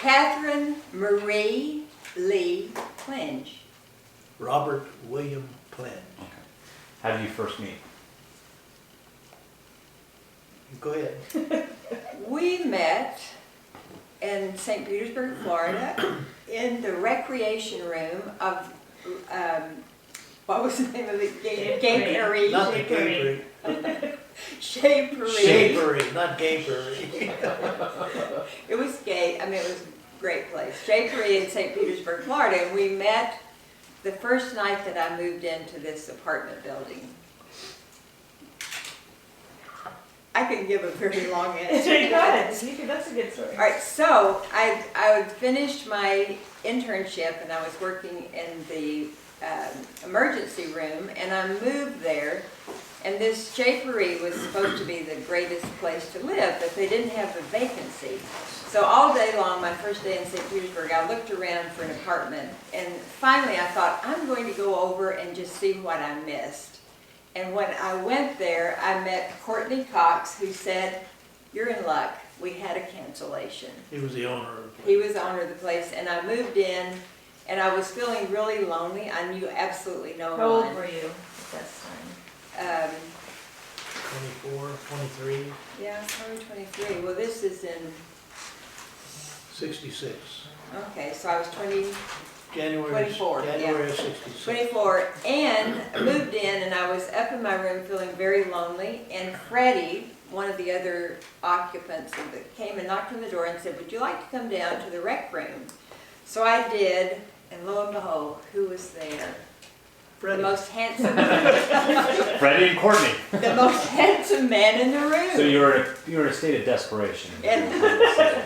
Kathern Marie Lee Plenge. Robert William Plenge. Okay. How did you first meet? Go ahead. We met in St. Petersburg, Florida, in the recreation room of, what was the name of the gay parade? Not the gay parade. Shea Parade. Shea Parade, not gay parade. It was gay, I mean, it was a great place. Shea Parade in St. Petersburg, Florida, and we met the first night that I moved into this apartment building. I can give a very long answer. Good. That's a good story. All right, so I had finished my internship and I was working in the emergency room, and I moved there, and this Shapery was supposed to be the greatest place to live, but they didn't have a vacancy. So all day long, my first day in St. Petersburg, I looked around for an apartment, and finally I thought, I'm going to go over and just see what I missed. And when I went there, I met Courtney Cox, who said, "You're in luck. We had a cancellation." He was the owner of the He was the owner of the place, and I moved in, and I was feeling really lonely. I knew absolutely no one. How old were you at this time? 24, 23, Yeah, probably 23. Well, this is in, 66. okay, so I was 20, January 24, January of 66. 24, and moved in, and I was up in my room feeling very lonely, and Freddie, one of the other occupants, came and knocked on the door and said, "Would you like to come down to the rec room?" So I did, and lo and behold, who was there? Freddie. The most handsome, Freddie and Courtney. the most handsome man in the room. So you were in a state of desperation. And-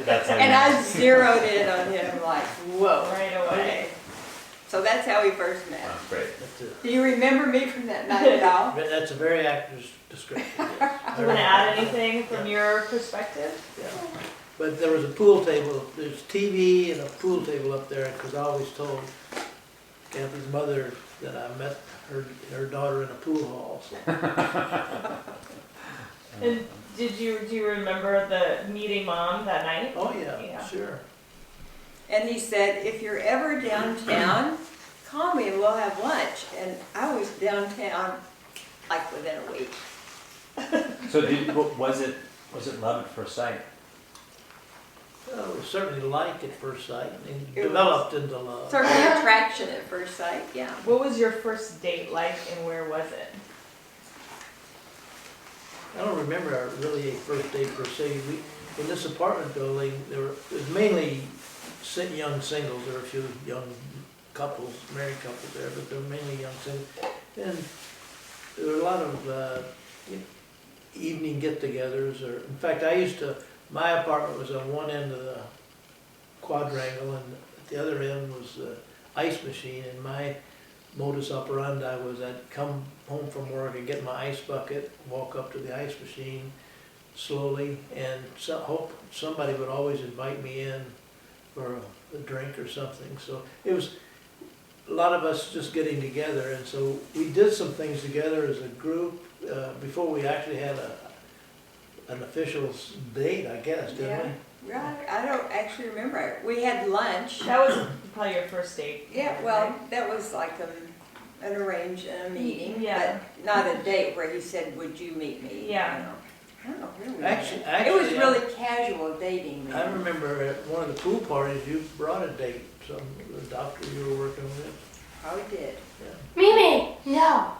That's how And you- I zeroed in on him like, whoa. Right away. So that's how we first met. Wow, great. That's it. Do you remember me from that night at all? But that's a very accurate description. Yes. Do you want to add anything from your perspective? Yeah. But there was a pool table, there's TV and a pool table up there, because I always told Kathy's mother that I met her daughter in a pool hall. So. And do you remember the meeting Mom that night? Oh yeah, Yeah. sure. And he said, "If you're ever downtown, call me and we'll have lunch." And I was downtown like within a week. So was it love at first sight? Well, it was certainly like at first sight, and It developed into love. Certainly attraction at first sight, yeah. What was your first date like, and where was it? I don't remember really a first date per se. In this apartment building, it was mainly young singles. There were a few young couples, married couples there, but there were mainly young singles. And there were a lot of evening get-togethers. In fact, my apartment was on one end of the quadrangle, and at the other end was the ice machine. And my modus operandi was I'd come home from work and get my ice bucket, walk up to the ice machine slowly, and hope somebody would always invite me in for a drink or something. So it was a lot of us just getting together, and so we did some things together as a group before we actually had an official date, I guess, didn't we? Right, I don't actually remember. We had lunch. That was probably your first date. Yeah, well, that was like an arranged meeting, Yeah. but not a date where he said, "Would you meet me?" Yeah. You know. I don't know where we Actually, met. It was really casual dating. I remember at one of the pool parties you brought a date, the doctor you were working with. Probably did. Yeah. Mimi, no.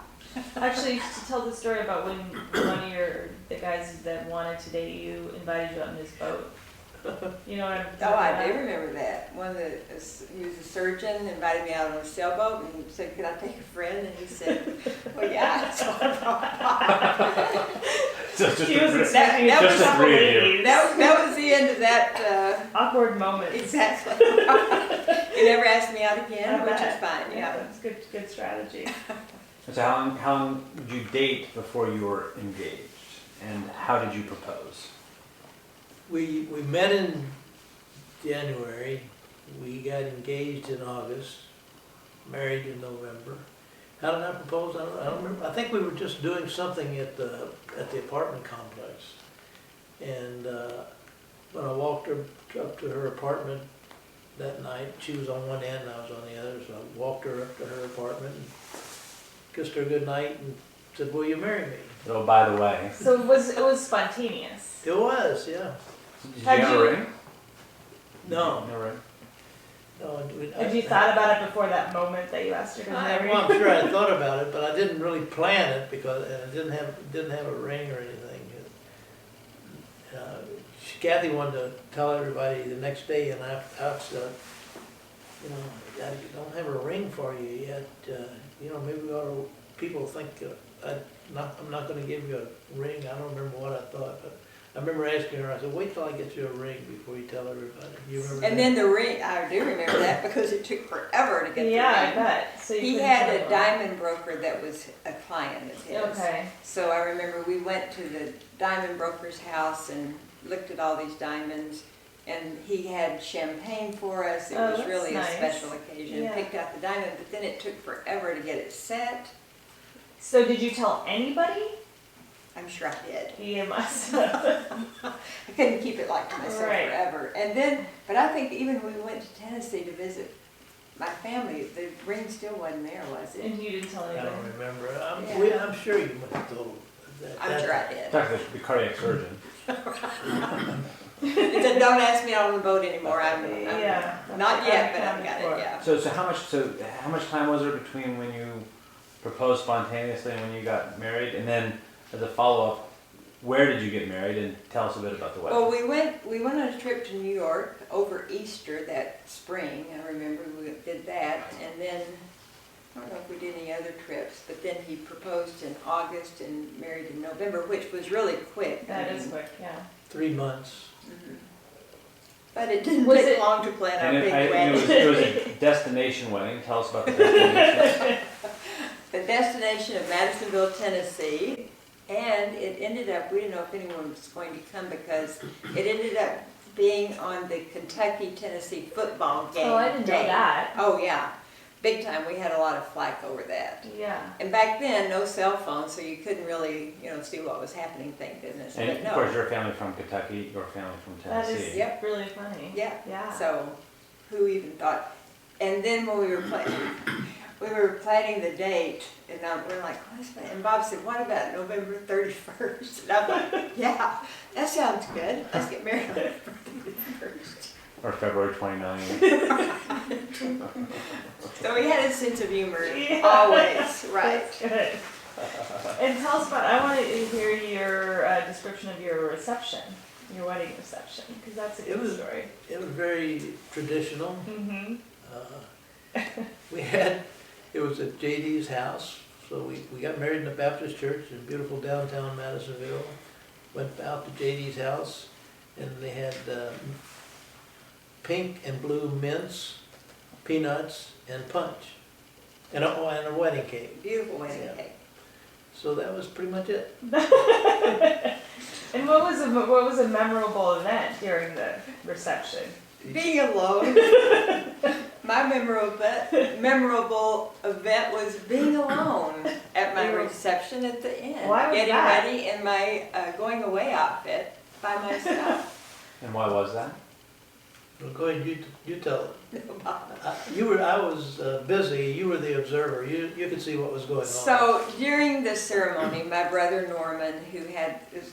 Actually, to tell the story about when one of the guys that wanted to date you invited you out in his boat. You know what I'm talking Oh, I about? do remember that. He was a surgeon, invited me out on a sailboat and said, "Could I take a friend?" And he said, "Well, yeah." So Just She was a- expecting that a was couple three of you. ladies. that was the end of that. Awkward moment. Exactly. He never asked me out again, which is fine. Yeah, Yeah. that's good strategy. So how long did you date before you were engaged, and how did you propose? We met in January, we got engaged in August, married in November. How did I propose? I don't remember. I think we were just doing something at the apartment complex. And when I walked up to her apartment, that night. She was on one end and I was on the other, so I walked her up to her apartment and kissed her goodnight and said, "Will you marry me?" Oh, by the way, So it was spontaneous. It was, yeah. did you Had have a you- ring? No, No ring. no. Had you thought about it before that moment that you asked her to marry? Well, I'm sure I thought about it, but I didn't really plan it because and I didn't have a ring or anything. Kathy wanted to tell everybody the next day, and I said, you know, I don't have a ring for you yet. You know, maybe people think I'm not going to give you a ring. I don't remember what I thought, but I remember asking her. I said, "Wait till I get you a ring before you tell everybody." You remember? And that? then the ring, I do remember that because it took forever to get Yeah, I the ring. bet. So you He couldn't had tell a them. diamond broker that was a client of his. Okay. So I remember we went to the diamond broker's house and looked at all these diamonds, and he had champagne for us. It Oh, was that's really nice. a special occasion. Yeah. Picked out the diamond, but then it took forever to get it set. So did you tell anybody? I'm sure I did. You must have. I couldn't keep it like to myself Right. forever. And then, but I think even when we went to Tennessee to visit my family, the ring still wasn't there, was it? And you didn't tell I anybody? don't remember. Yeah. I'm sure you must have told. I'm sure I did. In fact, the cardiac surgeon. He said, "Don't ask me on the boat anymore. I'm Yeah. not yet, but I've I'm got for it." Yeah. So how much time was there between when you proposed spontaneously and when you got married? And then as a follow-up, where did you get married? And tell us a bit about the wedding. Well, we went on a trip to New York over Easter that spring. I remember we did that, and then I don't know if we did any other trips. But then he proposed in August and married in November, which was really quick. That is quick, yeah. 3 months. Mhm. But it didn't Was take it- long to plan our And big it wedding. was a destination wedding. Tell us about the destination. The destination of Madisonville, Tennessee, and it ended up, we didn't know if anyone was going to come because it ended up being on the Kentucky-Tennessee football game. Oh, I didn't know day. that. Oh, yeah, big time. We had a lot of flack over that. Yeah. And back then, no cell phone, so you couldn't really, see what was happening, thank goodness. And But of no. course, your family from Kentucky, your family from That Tennessee. is Yep. really funny. Yeah. Yeah. So, who even thought? And then when we were planning the date, and we're like, what's that? And Bob said, "What about November 31st?" And I'm like, "Yeah, that sounds good. Let's get married on November 31st." Or February 29th. So he had a sense of humor, Yeah. always, right? That's good. And tell us about, I want to hear your description of your reception, your wedding reception, because that's a It good was- story. It was very traditional. Mm-hmm. It was at JD's house, so we got married in the Baptist church in beautiful downtown Madisonville. Went out to JD's house, and they had pink and blue mints, peanuts, and punch, and a wedding cake. Beautiful wedding Yeah. cake. So that was pretty much it. And what was a memorable event during the reception? Being alone. My memorable event was being alone at my reception at the end. Why was getting that? ready in my going away outfit by myself. And why was that? Well, go ahead, you tell it. Bob. I was busy. You were the observer. You could see what was going on. So during the ceremony, my brother Norman, who had this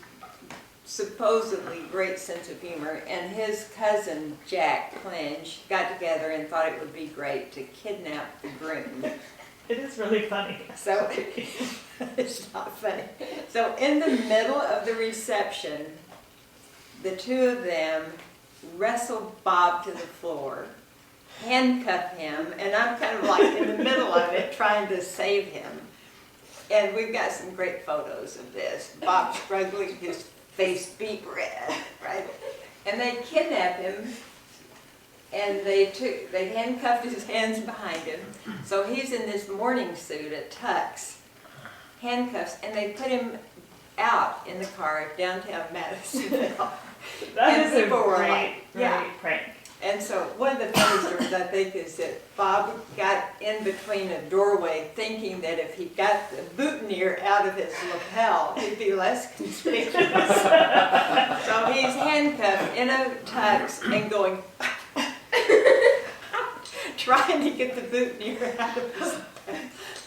supposedly great sense of humor, and his cousin Jack Plenge got together and thought it would be great to kidnap the groom. It is really funny. So it's not funny. So in the middle of the reception, the two of them wrestle Bob to the floor, handcuff him, and I'm kind of like in the middle of it trying to save him. And we've got some great photos of this. Bob struggling, his face beet red, right? And they kidnapped him, and they handcuffed his hands behind him. So he's in this morning suit at Tux, handcuffs, and they put him out in the car downtown Madisonville. That And is a people were great, like, yeah. great prank. And so one of the funny stories I think is that Bob got in between a doorway thinking that if he got the boutonniere out of his lapel, he'd be less conspicuous. So he's handcuffed in a tux and going, trying to get the boutonniere out of his,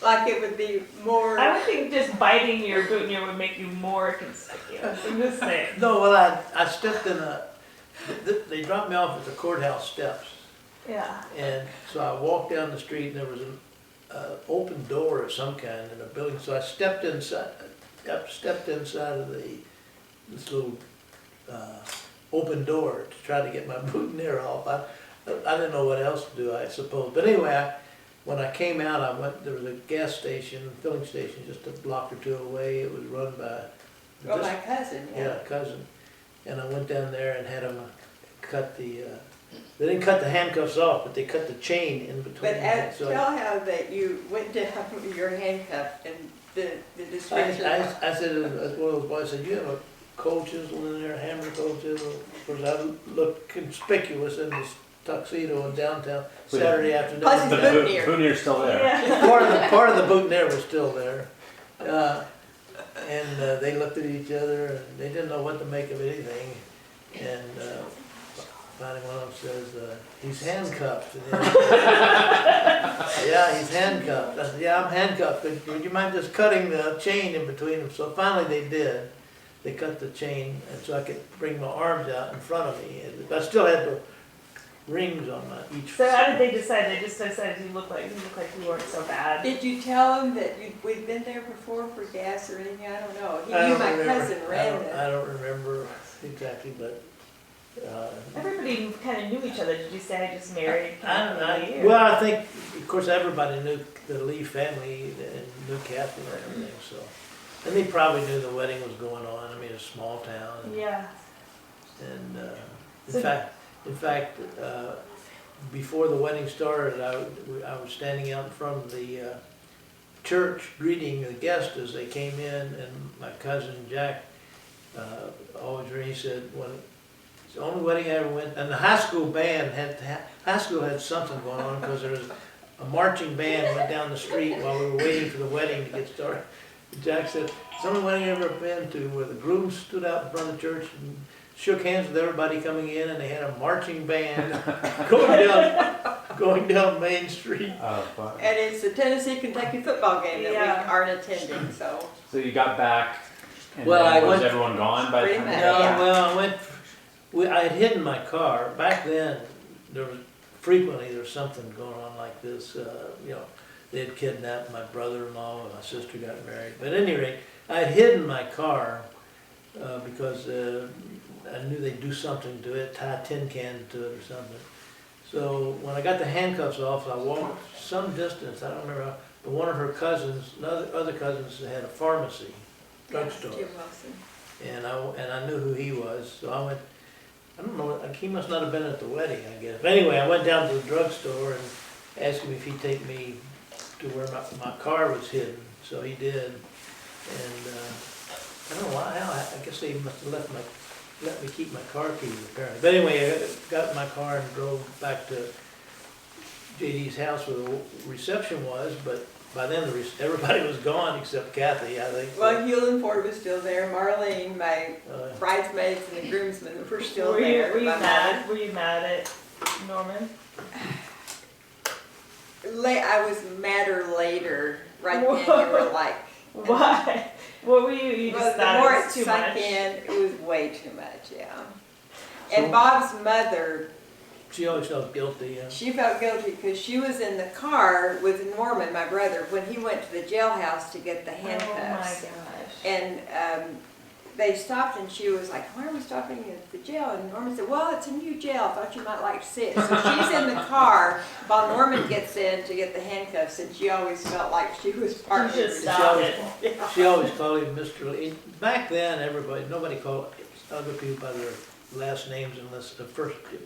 like it would be more. I would think just biting your boutonniere would make you more conspicuous. I'm just saying. No, well, I stepped in they dropped me off at the courthouse steps. Yeah. And so I walked down the street and there was an open door of some kind in a building. So I stepped inside of this little open door to try to get my boutonniere off. I didn't know what else to do, I suppose. But anyway, when I came out, there was a gas station, filling station, just a block or two away. It was run by My cousin, yeah. a cousin. And I went down there and had them cut they didn't cut the handcuffs off, but they cut the chain in between. But So tell how that you went down with your handcuff and the description. I said, as one of those boys said, you have a cold chisel in there, a hammer cold chisel. Of course, I looked conspicuous in this tuxedo in downtown Saturday afternoon. Plus his But boutonniere. the boutonniere's still there. Yeah. Part of the boutonniere was still there. And they looked at each other and they didn't know what to make of anything. And finally one of them says, he's handcuffed. Yeah, he's handcuffed. I said, yeah, I'm handcuffed. Would you mind just cutting the chain in between them? So finally they did. They cut the chain and so I could bring my arms out in front of me. I still had the rings on each. So how did they decide? They just decided you look like you weren't so bad. Did you tell him that we'd been there before for gas or anything? I don't know. He I knew don't my remember. cousin ran it. I don't remember exactly, but. Everybody kind of knew each other. Did you say I just married? Kathy, or- Well, I think, of course, everybody knew the Lee family and knew Kathern and everything, so. And they probably knew the wedding was going on. I mean, it's a small town. Yeah. And So- in fact, before the wedding started, I was standing out in front of the church greeting the guests as they came in, and my cousin Jack always he said, it's the only wedding I ever went, and the high school band high school had something going on because there was a marching band went down the street while we were waiting for the wedding to get started. Jack said, it's the only wedding I've ever been to where the groom stood out in front of the church and shook hands with everybody coming in, and they had a marching band going down Main Street. Oh, fuck. And it's the Tennessee-Kentucky football game that Yeah. we aren't attending, so. So you got back, and Well, then I was went- everyone gone by the Pretty time? much. No, Yeah. well, I had hidden my car. Back then, there was something going on like this. They had kidnapped my brother-in-law and my sister got married. But at any rate, I had hidden my car because I knew they'd do something to it, tie a tin can to it or something. So when I got the handcuffs off, I walked some distance, I don't remember, but one of her cousins, other cousins had a pharmacy, drugstore. Jim Wilson. And I knew who he was, so I went, I don't know, he must not have been at the wedding, I guess. But anyway, I went down to the drugstore and asked him if he'd take me to where my car was hidden, so he did. And I don't know why, I guess they must have let me keep my car keys apparently. But anyway, I got in my car and drove back to JD's house where the reception was, but by then everybody was gone except Kathy, I think. Well, Hewlin Ford was still there, Marlene, my bridesmaids and the groomsmen were still Were there. you My mad? Were you mad at Norman? I was madder later, right then, you were like. Why? What were you? You Well, just the thought more it it was too sunk much. in, it was way too much, yeah. So- And Bob's mother, She always felt guilty, yeah. she felt guilty because she was in the car with Norman, my brother, when he went to the jailhouse to get the handcuffs. Oh my gosh. And they stopped and she was like, why are we stopping at the jail? And Norman said, well, it's a new jail. I thought you might like to see it. So she's in the car while Norman gets in to get the handcuffs, and she always felt like she was part of You it. should stop it. Yeah. She always called him Mr. Lee. Back then, nobody called other people by their last names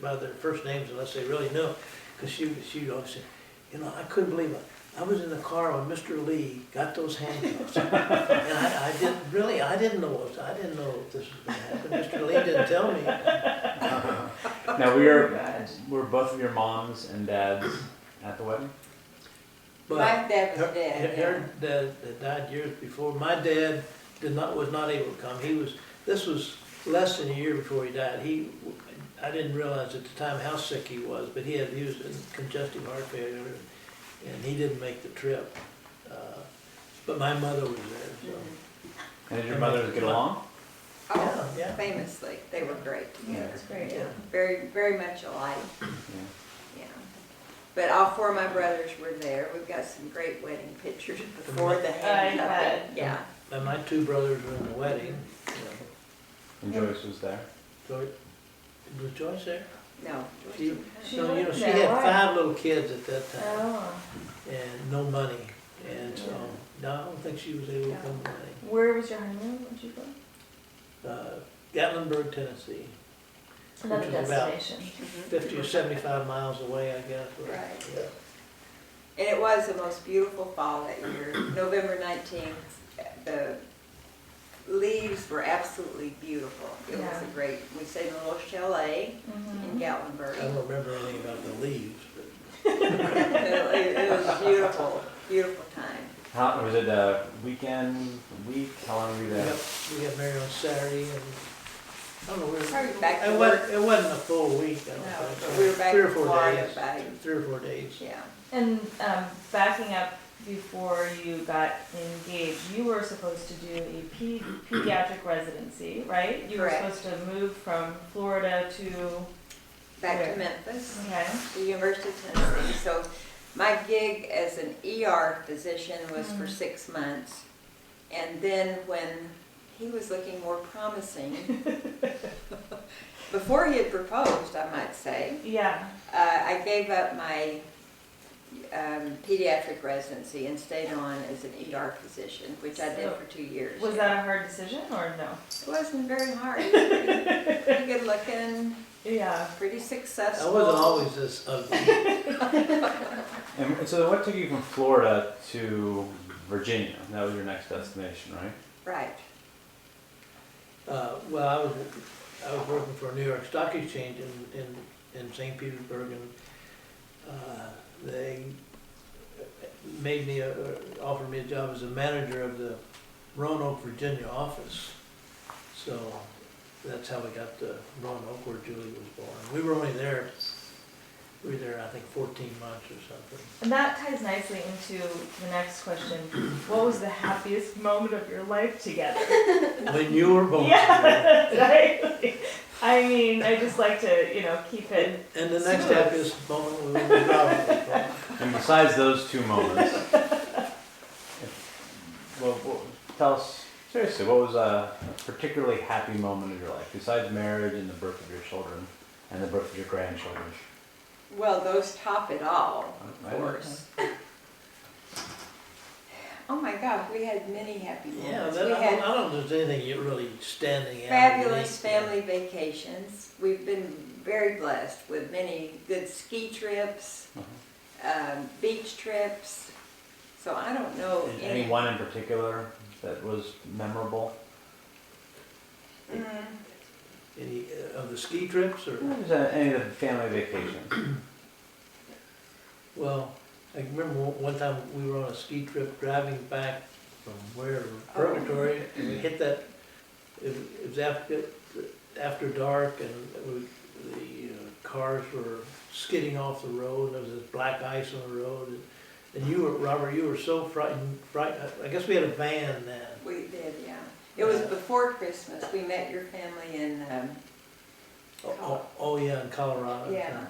by their first names unless they really knew. Because she always said, I couldn't believe it. I was in the car when Mr. Lee got those handcuffs. And I didn't know if this was going to happen. Mr. Lee didn't tell me. Now were both of your moms and dads at the wedding? But My dad was dead. her dad had died years before. My dad was not able to come. This was less than a year before he died. I didn't realize at the time how sick he was, but he was in congestive heart failure, and he didn't make the trip. But my mother was there, so. And did your mothers get along? Oh, Yeah. famously, they were great Yeah, together. that's great. Yeah. Very, very much alike, Yeah. yeah. But all four of my brothers were there. We've got some great wedding pictures before the hand I bet. puppet. Yeah. And my two brothers were in the wedding. And Joyce was there. Joyce, was Joyce there? No. She- She So, wasn't she there, had why? 5 little kids at that time, Oh, and no money, and so, no, I don't think she was able to come to the wedding. where was your honeymoon? Where'd you go? Gatlinburg, Tennessee, Another Which is about- destination. 50 or 75 miles away, I guess. Right. Yeah. And it was the most beautiful fall that year. November 19th, the leaves were absolutely beautiful. It was Yeah. a great, we stayed in a little chalet in Mhm. I Gatlinburg. don't remember anything about the leaves, but It was a beautiful, beautiful time. How, was it a weekend, week? How long were you there? we got married on Saturday, and I don't know, Probably back to it work. wasn't a full week, I don't No, think. but so. we were back 3 or in 4 Florida days. by, 3 or 4 days. yeah. And backing up before you got engaged, you were supposed to do a pediatric residency, right? You Correct. were supposed to move from Florida to, Back Where? to Memphis, okay, the University of Tennessee. So my gig as an ER physician was for 6 months. And then when he was looking more promising, before he had proposed, I might say, yeah. I gave up my pediatric residency and stayed on as an ER physician, which I did So, for 2 years. Was that a hard decision or no? It wasn't very hard. Pretty good looking, Yeah. pretty I successful. wasn't always this ugly. And so what took you from Florida to Virginia? That was your next destination, right? Right. Well, I was working for a New York Stock Exchange in St. Petersburg, and they made me offered me a job as a manager of the Roanoke, Virginia office. So that's how we got to Roanoke, where Julie was born. We were only there. We were there, I think, 14 months or something. And that ties nicely into the next question. What was the happiest moment of your life together? When you were born. Yeah, right. I mean, I just like to, keep it. And the next smooth. happiest moment we were probably born. And besides those 2 moments, tell us, seriously, what was a particularly happy moment of your life, besides marriage and the birth of your children and the birth of your grandchildren? Well, those top it all, I of course. Oh my gosh, we had many happy Yeah, moments. I We don't had know if there's anything really standing out. fabulous unique. family vacations. We've been very blessed with many good ski trips, beach trips. So I don't know Is any one in particular that was memorable? Mm, Any of the ski trips, or? Just any of the family vacations? Well, I remember one time we were on a ski trip driving back from where, Purgatory, and we hit that, it was after dark, and the cars were skidding off the road, and there was this black ice on the road, and you were, Robert, you were so frightened, I guess we had a van then. we did, yeah. It was before Christmas. We met your family in, Oh, yeah, in Colorado. yeah.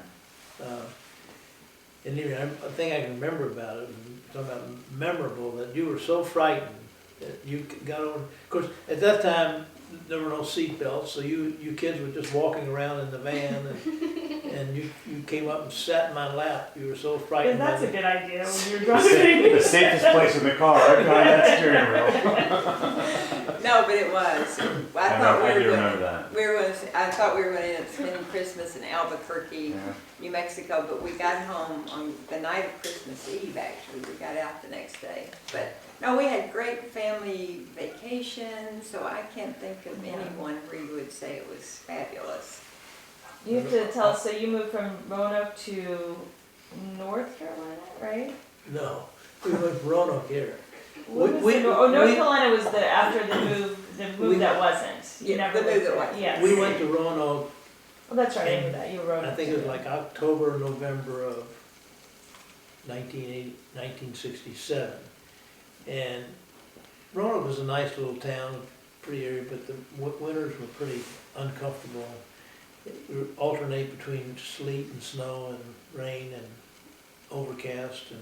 And even, a thing I can remember about it, talking about memorable, that you were so frightened that you got over, of course, at that time, there were no seat belts, so you kids were just walking around in the van, and you came up and sat in my lap, you were so frightened. That's by a good idea when you're The driving. safest place in the car, right behind that steering wheel. No, but it was. I do remember that. I thought we were going to end up spending Christmas in Albuquerque, Yeah. New Mexico, but we got home on the night of Christmas Eve, actually. We got out the next day. But no, we had great family vacations, so I can't think of anyone where you would say it was fabulous. You have to tell us, so you moved from Roanoke to North Carolina, right? No, we went from Roanoke here. What was We- the North we- Carolina was after the move we- that wasn't. You Yeah, never the move lived that there. wasn't. Yes. We went to Roanoke Well, that's right, I knew And that, you wrote it. I think it was like October, November of 1967. And Roanoke was a nice little town, pretty area, but the winters were pretty uncomfortable. It would alternate between sleet and snow and rain and overcast.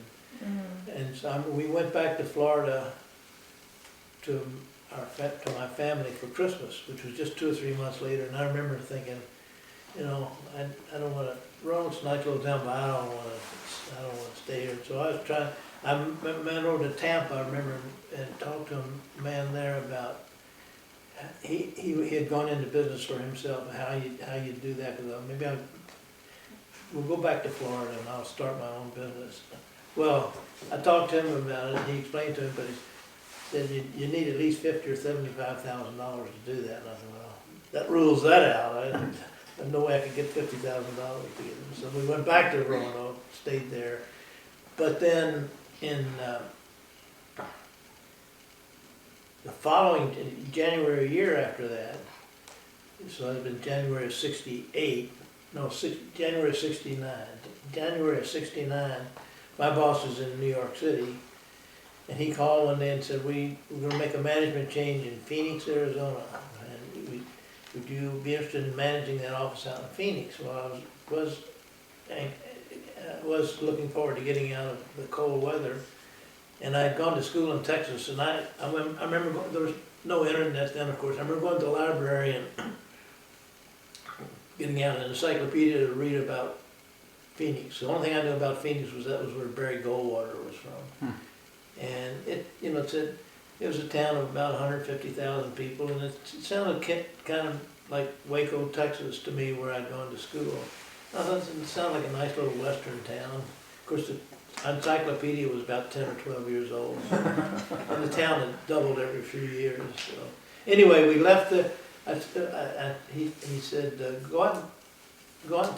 And so we went back to Florida to my family for Christmas, which was just 2 or 3 months later. And I remember thinking, you know, I don't want to. Roanoke's a nice little town, but I don't want to stay here. So I was trying. I went over to Tampa, I remember, and talked to a man there about. He had gone into business for himself. How you do that? Because we'll go back to Florida and I'll start my own business. Well, I talked to him about it. And he explained to him, but he said you need at least $50,000 or $75,000 to do that. And I said, well, that rules that out. There's no way I could get $50,000 to get it. So we went back to Roanoke, stayed there. But then in the following January, a year after that, so it had been January of 68, January of 69. January of 69, my boss was in New York City, and he called one day and said, we're going to make a management change in Phoenix, Arizona, and would you be interested in managing that office out in Phoenix? Well, I was looking forward to getting out of the cold weather. And I had gone to school in Texas, and I remember there was no internet then, of course. I remember going to the library and getting out an encyclopedia to read about Phoenix. The only thing I knew about Phoenix was that was where Barry Goldwater was from. And it was a town of about 150,000 people, and it sounded kind of like Waco, Texas to me, where I'd gone to school. I thought it sounded like a nice little western town. Of course, the encyclopedia was about 10 or 12 years old, and the town had doubled every few years. So anyway, we left he said, go out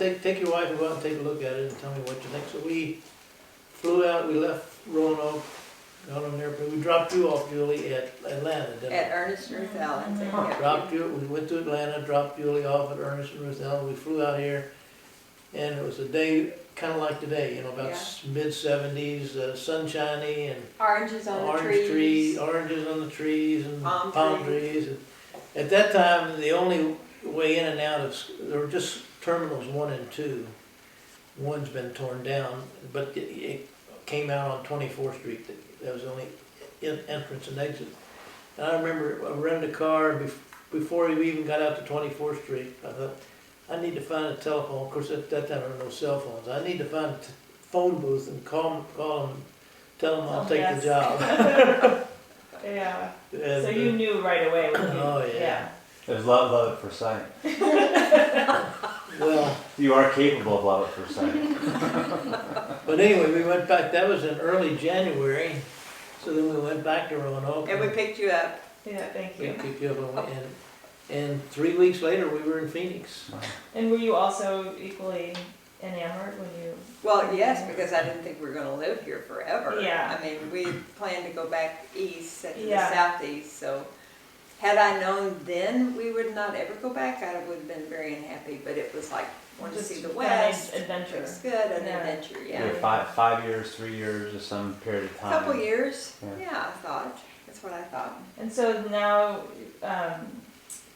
and take your wife and go out and take a look at it and tell me what you think. So we flew out. We left Roanoke, got on an airplane. We dropped you off, Julie, at Atlanta. At Ernest and Ruth Allen. We went to Atlanta, dropped Julie off at Ernest and Ruth Allen. We flew out here, and it was a day kind of like today, about mid-70s, sunshiny and oranges on the trees. Oranges on the trees and Palm trees. And at that time, the only way in and out there were just terminals 1 and 2. One's been torn down, but it came out on 24th Street. That was the only entrance and exit. And I remember I rented a car before we even got out to 24th Street. I thought, I need to find a telephone. Of course, at that time there were no cell phones. I need to find a phone booth and call them, tell them I'll take the job. Yeah. And, so you knew right away. When yeah. It was love at first sight. Well, you are capable of love at first sight. But anyway, we went back. That was in early January. So then we went back to Roanoke. And we picked you up. Yeah, thank you. We picked you up and 3 weeks later we were in Phoenix. And were you also equally enamored when you? Well, yes, because I didn't think we were going to live here forever. Yeah. I mean, we planned to go back east, to the Yeah. southeast. So, had I known then we would not ever go back, I would have been very unhappy. But it was like, want to Just see the a West. nice adventure. Looks good, an Yeah. adventure. You Yeah. were 5 years, 3 years, or some period of A time. couple years. Yeah. Yeah, I thought. That's what I thought. And so now,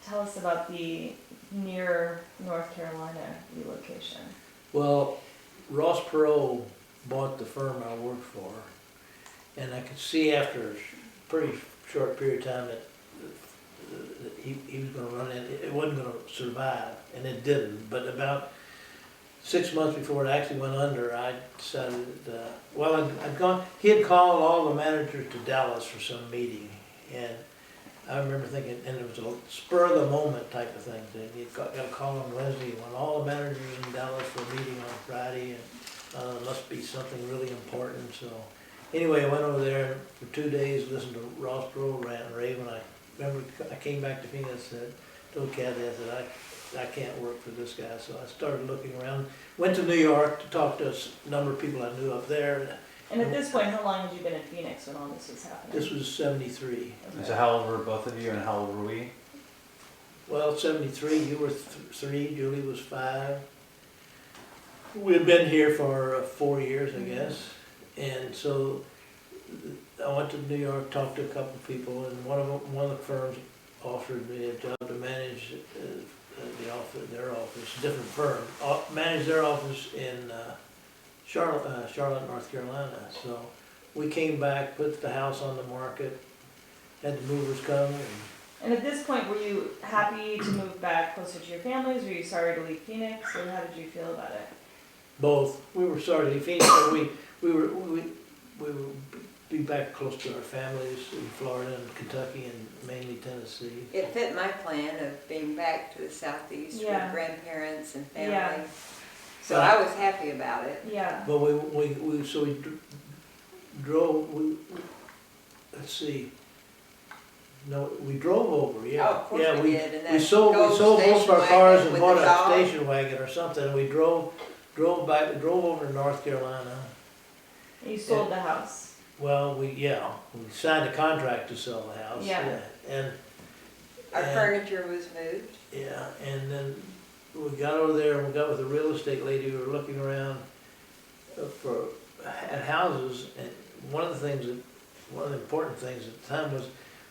tell us about the near North Carolina relocation. Well, Ross Perot bought the firm I worked for, and I could see after a pretty short period of time that he was going to run it. It wasn't going to survive, and it didn't. But about 6 months before it actually went under, I decided, I'd gone. He had called all the managers to Dallas for some meeting, and I remember thinking, and it was a spur of the moment type of thing. You got a call on Wednesday when all the managers in Dallas were meeting on Friday, and it must be something really important. So anyway, I went over there for 2 days, listened to Ross Perot rant and rave. And I remember I came back to Phoenix and told Kathy, I said, I can't work for this guy. So I started looking around. Went to New York to talk to a number of people I knew up there. And at this point, how long had you been in Phoenix when all this was happening? This was 73. And so how old were both of you and how old were we? well, 73, you were 3, Julie was 5. We've been here for 4 years, I guess. And so I went to New York, talked to a couple of people, and one of the firms offered me a job to manage the office, their office, different firm, manage their office in Charlotte, North Carolina. So we came back, put the house on the market, had the movers come, And at this point, were you happy to move back closer to your families? Were you sorry to leave Phoenix, or how did you feel about it? both. We were sorry to leave Phoenix, but we would be back close to our families in Florida and Kentucky and mainly Tennessee. It fit my plan of being back to the southeast Yeah. with grandparents and family. Yeah. So I was happy about it. Yeah. But we drove, let's see. No, we drove over, yeah. Oh, of course Yeah, we did, and We that sold gold most of our station cars wagon and with bought the a dog. station wagon or something, and we drove over to North Carolina. You sold the house. Well, we signed a contract to sell the house. Yeah. And, Our and- furniture was moved. yeah, and then we got over there and we got with a real estate lady. We were looking around at houses, and one of the important things at the time was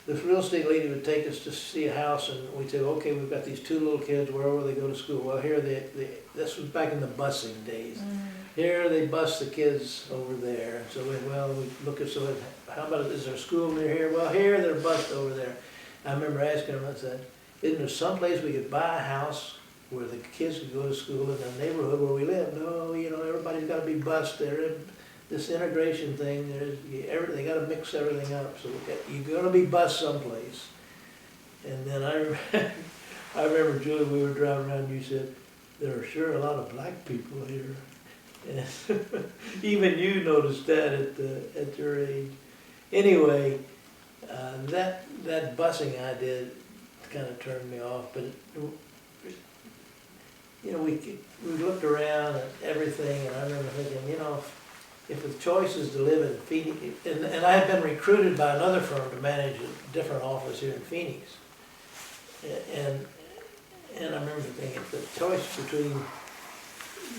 this real estate lady would take us to see a house, and we'd say, okay, we've got these 2 little kids, where will they go to school? Well, here this was back in the busing days. Here they bus the kids over there. So we look at, so how about, is there a school near here? Well, here they're bused over there. I remember asking them, I said, isn't there some place we could buy a house where the kids could go to school in the neighborhood where we live? No, everybody's gotta be bused there. This integration thing, they gotta mix everything up, so you're gonna be bused someplace. And then I remember, Julie, we were driving around and you said, there are sure a lot of black people here. And even you noticed that at your age. Anyway, that busing I did kind of turned me off, but we looked around at everything, and I remember thinking, if the choice is to live in Phoenix, and I had been recruited by another firm to manage a different office here in Phoenix, and I remember thinking, if the choice between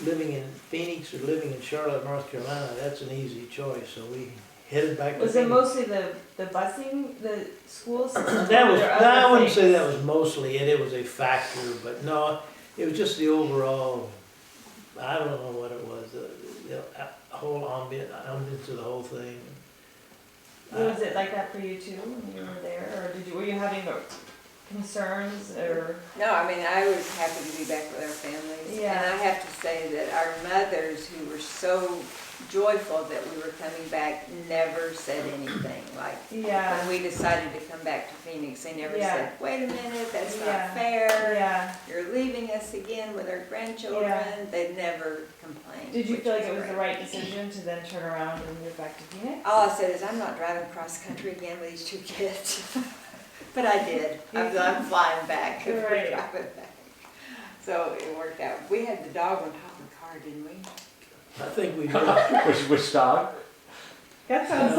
living in Phoenix or living in Charlotte, North Carolina, that's an easy choice. So we headed back to Was Phoenix. it mostly the busing, the schools? I wouldn't say that was mostly it. It was a factor, but no, it was just the overall. I don't know what it was. The whole ambience of the whole thing. Was it like that for you too when you were there, or were you having concerns or? No, I mean, I was happy to be back with our families. Yeah. And I have to say that our mothers, who were so joyful that we were coming back, never said anything. Like, Yeah. when we decided to come back to Phoenix, they never Yeah. said, wait a minute, that's Yeah. not fair. Yeah. You're leaving us again with our grandchildren. Yeah. They never complained. Did you which feel like it was great. the right decision to then turn around and move back to Phoenix? All I said is, I'm not driving cross country again with these 2 kids. But I did. I'm flying back. We're Right. driving back. So it worked out. We had the dog on top of the car, didn't we? I think we did. Which dog? That sounds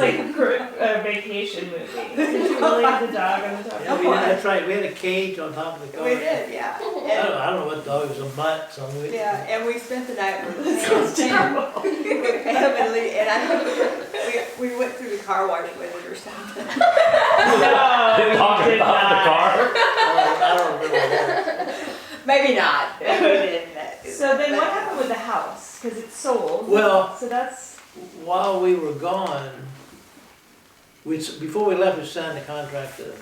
like a vacation movie. Did you really have the dog on the top? Yeah, we did. That's right. We had a cage on top of the car. We did, yeah. I don't know what dog, it was a mutt, so we. Yeah, and we spent the night with Sounds Pam. terrible. With Pam and Lee, and I think we went through the car wash with it or something. No, you Talking did about the not. car? I don't remember that. Maybe not. Maybe we didn't. So then what happened with the house? Because it's sold. Well, So that's, while we were gone, before we left, we signed a contract a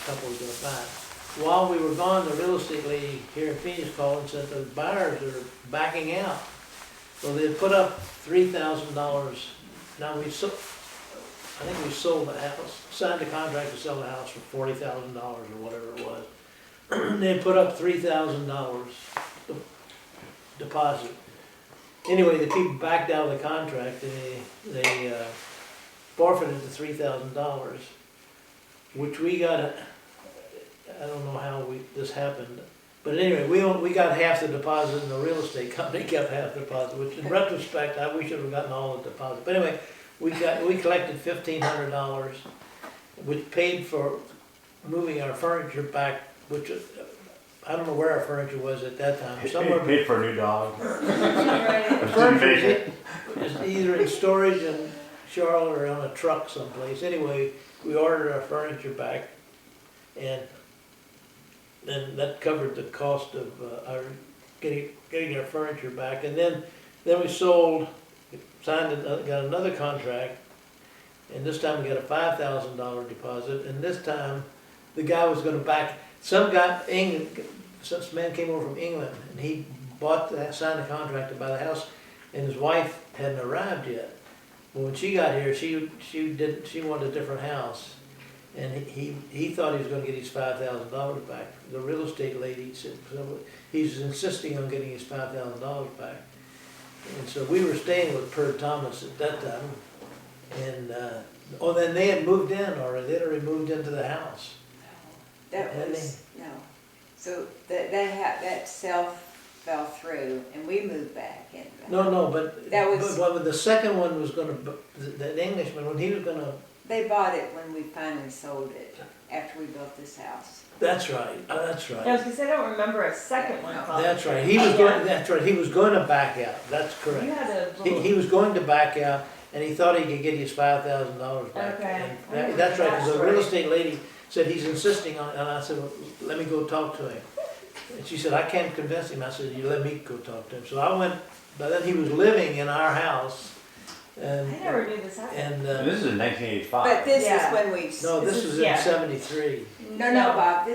couple of weeks back. While we were gone, the real estate lady here in Phoenix called and said the buyers are backing out. Well, they had put up $3,000. Now I think we sold the house, signed a contract to sell the house for $40,000 or whatever it was. They had put up $3,000 deposit. Anyway, the people backed out of the contract, and they forfeited the $3,000, which we got. I don't know how this happened, but anyway, we got half the deposit, and the real estate company got half the deposit. Which, in retrospect, we should have gotten all the deposit. But anyway, we collected $1,500, which paid for moving our furniture back which, I don't know where our furniture was at that time, somewhere. Paid for a new dog. Right. The furniture is either in storage in Charlotte or on a truck someplace. Anyway, we ordered our furniture back, and then that covered the cost of our getting our furniture back. And then we sold, got another contract, and this time we got a $5,000 deposit. And this time, the guy was going to back. Some man came over from England, and he signed a contract to buy the house, and his wife hadn't arrived yet. Well, when she got here, she wanted a different house, and he thought he was going to get his $5,000 back. The real estate lady said he's insisting on getting his $5,000 back, and so we were staying with Per Thomas at that time, and then they had moved in already. They'd already moved into the house. That was, no. So that sale fell through and we moved back in. No, but That was- but the second one was gonna, the Englishman, when he was gonna, They bought it when we finally sold it, after we built this house. that's right, that's I was right. gonna say, I don't remember a second one falling. That's right, he was going, that's right, he was going to back out, that's You correct. had a He little, was going to back out, and he thought he could get his $5,000 back. Okay. And that's right, because the real That's estate lady said he's insisting on, and I said, well, let me go talk to him. And she said, I can't convince him. I said, you let me go talk to him. So I went, by then he was living in our house, and. I never knew this happened. And, And this is in 1985. But this Yeah. is when we, no, this This was is- in yeah. '73. no, Bob,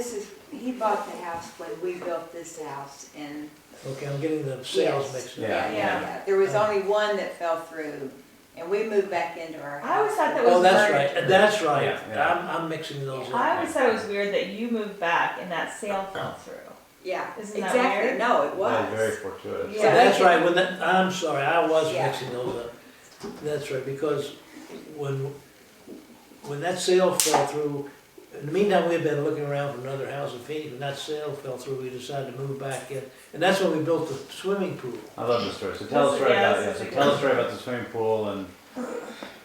he bought the house when we built this house and. Okay, I'm getting the sales Yes. mixed up. Yeah. Yeah. There was only one that fell through and we moved back into our house. I always thought that was Oh, that's weird. right, that's right. Yeah, yeah. I'm mixing those I up. always thought it was weird that you moved back and that sale fell through. Yeah, Isn't that exactly, weird? no, it That is very was. fortuitous. Yeah. So that's right, I'm sorry, I was Yeah. mixing those up. That's right, because when that sale fell through, in the meantime, we had been looking around for another house in Phoenix. When that sale fell through, we decided to move back in. And that's when we built the swimming pool. I love this story. So tell a This- story yeah, about this is So a tell good a story about the swimming pool and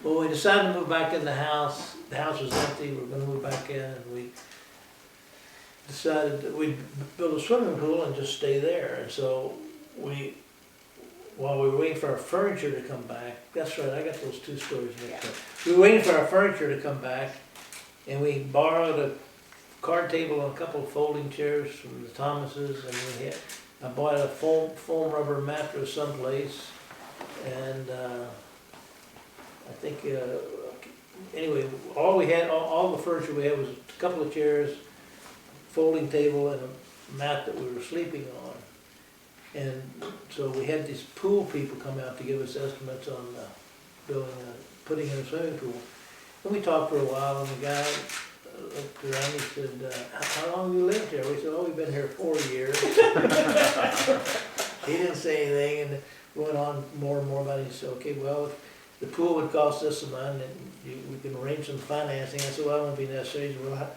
Well, we decided to move back in the house. The house was empty, we were gonna move back in, and we decided that we'd build a swimming pool and just stay there. And so while we were waiting for our furniture to come back, that's right, I got those two stories mixed up. We were waiting for our furniture to come back, and we borrowed a card table and a couple of folding chairs from the Thomases, and I bought a foam rubber mattress someplace, and I think, anyway, all the furniture we had was a couple of chairs, folding table, and a mat that we were sleeping on. And so we had these pool people come out to give us estimates on putting in a swimming pool. And we talked for a while, and the guy looked around, he said, how long have you lived here? We said, oh, we've been here 4 years. He didn't say anything, and went on more and more about it. He said, okay, well, if the pool would cost this amount, and we can arrange some financing. I said, well, that won't be necessary. He said, well,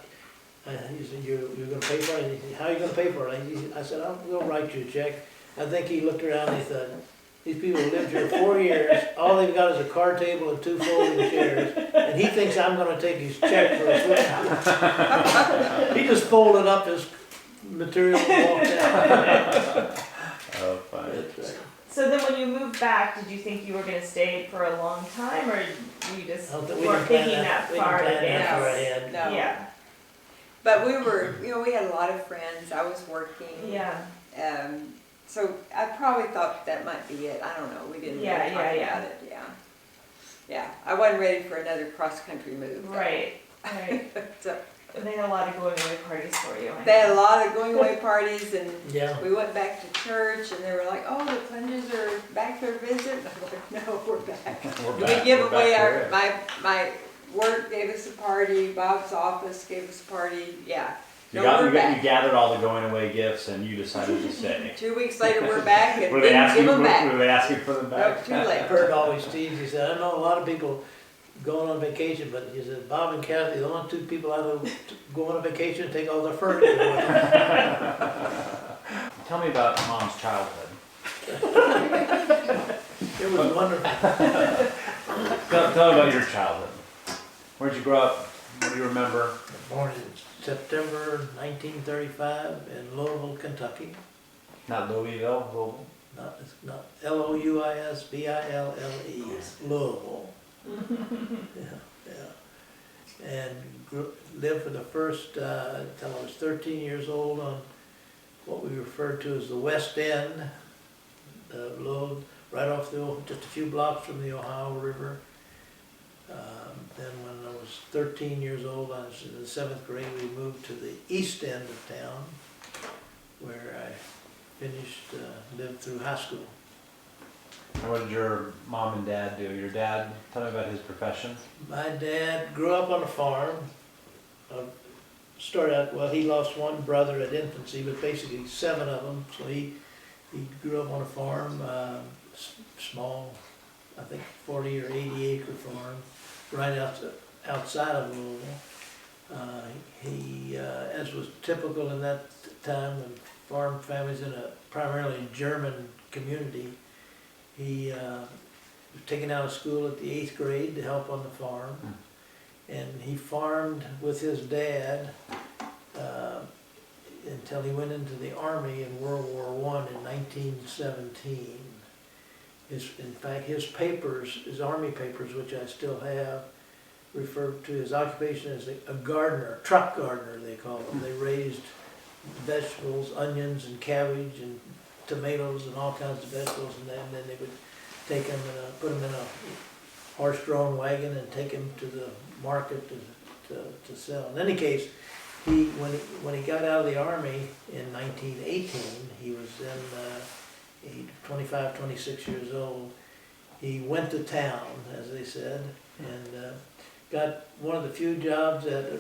he said, you're gonna pay for it? He said, how are you gonna pay for it? I said, I'll write you a check. I think he looked around and he thought, these people have lived here 4 years, all they've got is a card table and 2 folding chairs, and he thinks I'm gonna take his check for a swimming pool. He just folded up his material and walked out. oh, fine. That's right. So then when you moved back, did you think you were gonna stay for a long time, or you just I don't think weren't thinking that we far in didn't plan that far advance? ahead. No. Yeah, But we were, we had a lot of friends, I was working. yeah, So I probably thought that might be it, I don't know, we didn't really Yeah, talk yeah. about it, yeah. Yeah, I wasn't ready for another cross-country move. right. So, They had a lot of going away parties for you. I they had a know. lot of going away parties and Yeah. we went back to church and they were like, oh, the Plenges are back for a visit. And I'm like, no, we're back. We're We back. give We're away back our, there. my work gave us a party, Bob's office gave us a party, yeah. You, No, we're you back. gathered all the going away gifts and you decided to stay. 2 weeks later, we're back and Were they didn't give asking? them Were back. they asking for them No, back? too late. Bert always teased, he said, I know a lot of people going on vacation, but he said, Bob and Kathy, the only 2 people I know go on a vacation and take all their furniture with them. Tell me about Mom's childhood. It was wonderful. Tell me about your childhood. Where'd you grow up? What do you remember? Born in September 1935 in Louisville, Kentucky. Not Louisville, Louisville. It's not Louisville, Louisville. Yeah, yeah. And lived for the first, until I was 13 years old on what we referred to as the West End of Louisville, right off just a few blocks from the Ohio River. Then when I was 13 years old, I was in the 7th grade, we moved to the east end of town, where I finished, lived through high school. And what did your mom and dad do? Your dad, tell me about his profession. My dad grew up on a farm. Started out, well, he lost one brother at infancy, but basically 7 of them. So he grew up on a farm, small, I think 40 or 80 acre farm, right outside of Louisville. He, as was typical in that time, when farm families in a primarily German community, he was taken out of school at the 8th grade to help on the farm. And he farmed with his dad until he went into the Army in World War I in 1917. In fact, his papers, his Army papers, which I still have, refer to his occupation as a gardener, truck gardener they call them. They raised vegetables, onions and cabbage and tomatoes and all kinds of vegetables, and then they would take them and put them in a horse-drawn wagon and take them to the market to sell. In any case, when he got out of the Army in 1918, he was then 25, 26 years old. He went to town, as they said, and got one of the few jobs that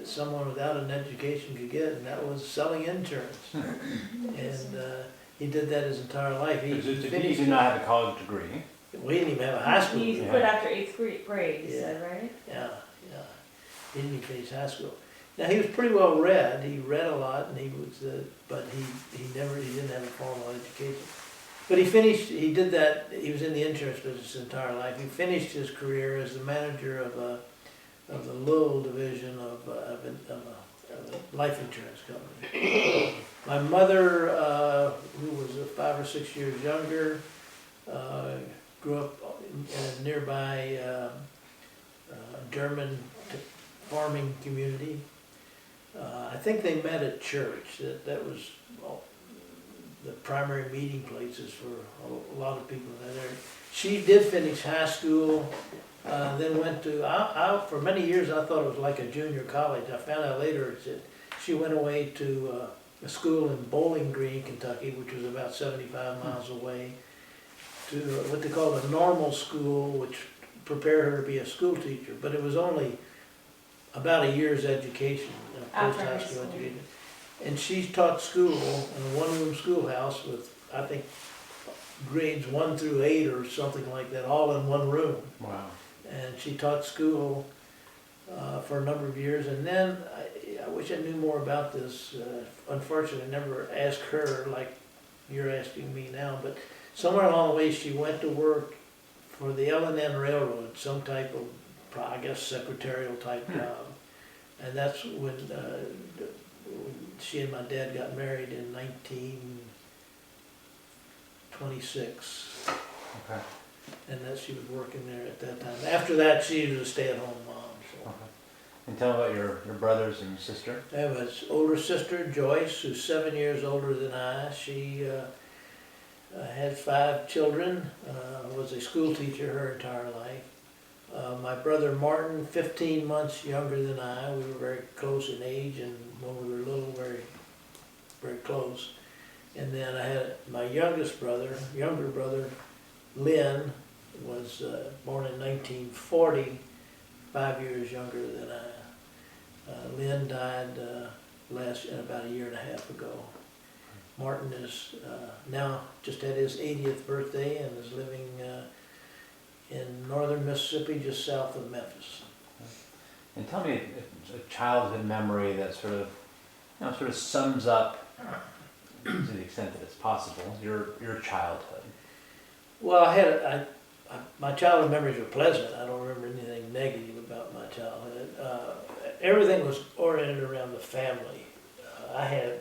someone without an education could get, and that was selling insurance. And he did that his entire life. He did not have a college degree. We didn't even have a high school He degree. quit after 8th grade, you Yeah. said, right? Yeah, yeah. He didn't even finish high school. Now, he was pretty well read. He read a lot, and he was, but he didn't have a formal education. But he did that, he was in the insurance business his entire life. He finished his career as the manager of the Louisville division of a life insurance company. My mother, who was 5 or 6 years younger, grew up in a nearby German farming community. I think they met at church. That was the primary meeting places for a lot of people there. She did finish high school, then went to, for many years I thought it was like a junior college. I found out later that she went away to a school in Bowling Green, Kentucky, which was about 75 miles away, to what they call a normal school, which prepared her to be a school teacher. But it was only about a year's education, post-high school education. And she taught school in a one-room schoolhouse with, I think, grades 1 through 8 or something like that, all in one room. Wow. And she taught school for a number of years. And then, I wish I knew more about this. Unfortunately, I never asked her like you're asking me now, but somewhere along the way she went to work for the L&N Railroad, some type of, I guess, secretarial type job. And that's when she and my dad got married in 1926. Okay. And that she was working there at that time. After that, she was a stay-at-home mom. So. Okay. And tell me about your brothers and sister. I have an older sister, Joyce, who's 7 years older than I. She had 5 children, was a school teacher her entire life. My brother Martin, 15 months younger than I. We were very close in age, and when we were little, very, very close. And then I had my younger brother, Lynn, was born in 1940, 5 years younger than I. Lynn died about a year and a half ago. Martin is now just had his 80th birthday and is living in northern Mississippi, just south of Memphis. And tell me a childhood memory that sort of sums up, to the extent that it's possible, your childhood. Well, my childhood memories are pleasant. I don't remember anything negative about my childhood. everything was oriented around the family. I had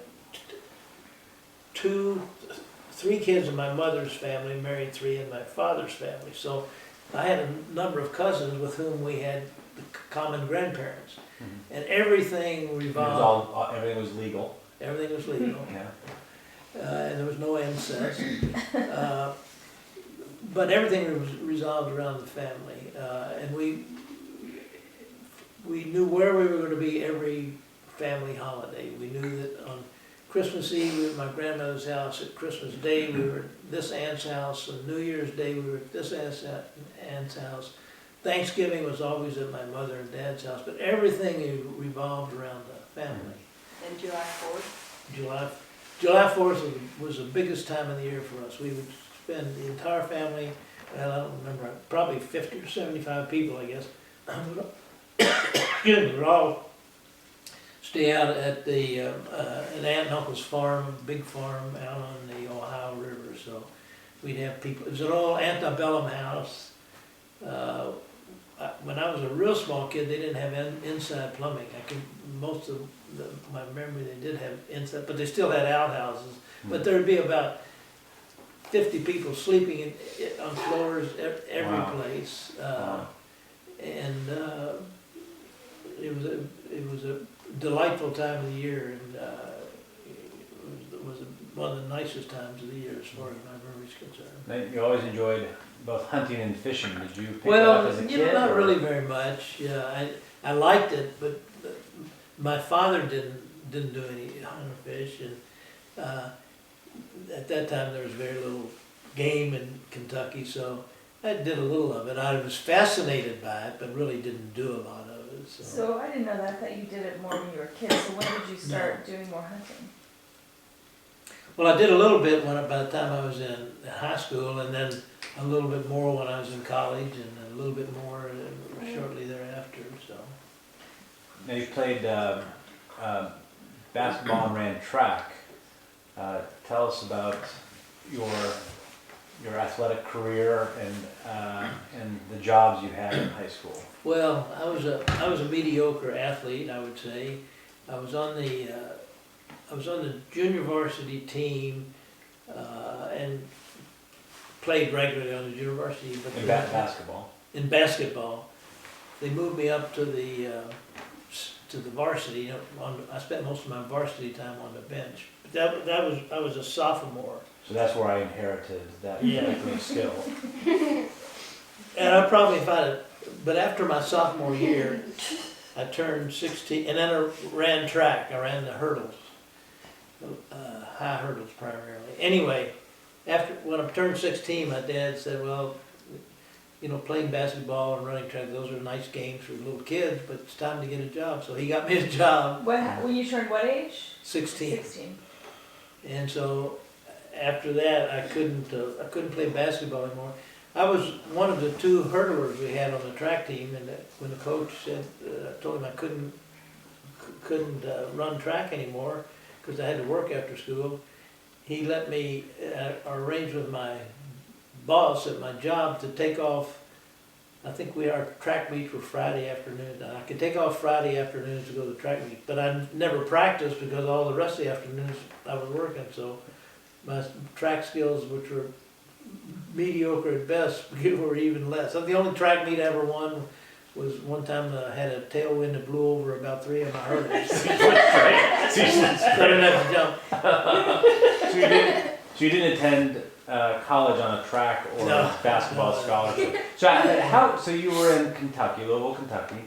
three kids in my mother's family, married 3 in my father's family. So I had a number of cousins with whom we had common grandparents. Mhm. And everything It was revolved, everything was legal. everything was legal. Yeah. And there was no incest. But everything was resolved around the family. And we knew where we were going to be every family holiday. We knew that on Christmas Eve we were at my grandmother's house, at Christmas Day we were at this aunt's house, and New Year's Day we were at this aunt's house. Thanksgiving was always at my mother and dad's house, but everything revolved around the family. And July 4th? July 4th was the biggest time of the year for us. We would spend the entire family, well, I don't remember, probably 50 or 75 people, I guess. Excuse me, we'd all stay out at an aunt and uncle's farm, big farm out on the Ohio River. So we'd have people, it was an old antebellum house. When I was a real small kid, they didn't have inside plumbing. Most of my memory, they did have inside, but they still had outhouses. But there'd be about 50 people sleeping on floors every Wow. place. Wow. And it was a delightful time of the year, and it was one of the nicest times of the year as far as my memory is concerned. Now, you always enjoyed both hunting and fishing. Did you pick that Well, up as a kid? not or- really very much. Yeah, I liked it, but my father didn't do any hunt or fish, and at that time there was very little game in Kentucky, so I did a little of it. I was fascinated by it, but really didn't do a lot of it. So I didn't know that. I thought you did it more when you were a kid. So when did you start doing more hunting? Well, I did a little bit by the time I was in high school, and then a little bit more when I was in college, and a little bit more shortly thereafter. So. Now you played basketball and ran track. Tell us about your athletic career and the jobs you had in high school. Well, I was a mediocre athlete, I would say. I was on the junior varsity team and played regularly on the junior varsity. But In basketball. In basketball, they moved me up to the varsity. You know, I spent most of my varsity time on the bench. But I was a sophomore. So that's where I inherited that particular skill. And I probably found it, but after my sophomore year, I turned 16, and then I ran track. I ran the hurdles, high hurdles primarily. Anyway, when I turned 16, my dad said, well, you know, playing basketball and running track, those are nice games for little kids, but it's time to get a job. So he got me a job. When you turned what age? 16. 16. And so after that, I couldn't play basketball anymore. I was one of the 2 hurdlers we had on the track team, and when the coach said, I told him I couldn't run track anymore because I had to work after school, he let me arrange with my boss at my job to take off. I think our track meets were Friday afternoons. I could take off Friday afternoons to go to track meet, but I never practiced because all the rest of the afternoons I was working. So my track skills, which were mediocre at best, were even less. So the only track meet I ever won was one time I had a tailwind that blew over about 3 of my hurdles. So I didn't have to jump. So you didn't attend college on a track or No. basketball No. scholarship. So you were in Kentucky, Louisville, Kentucky,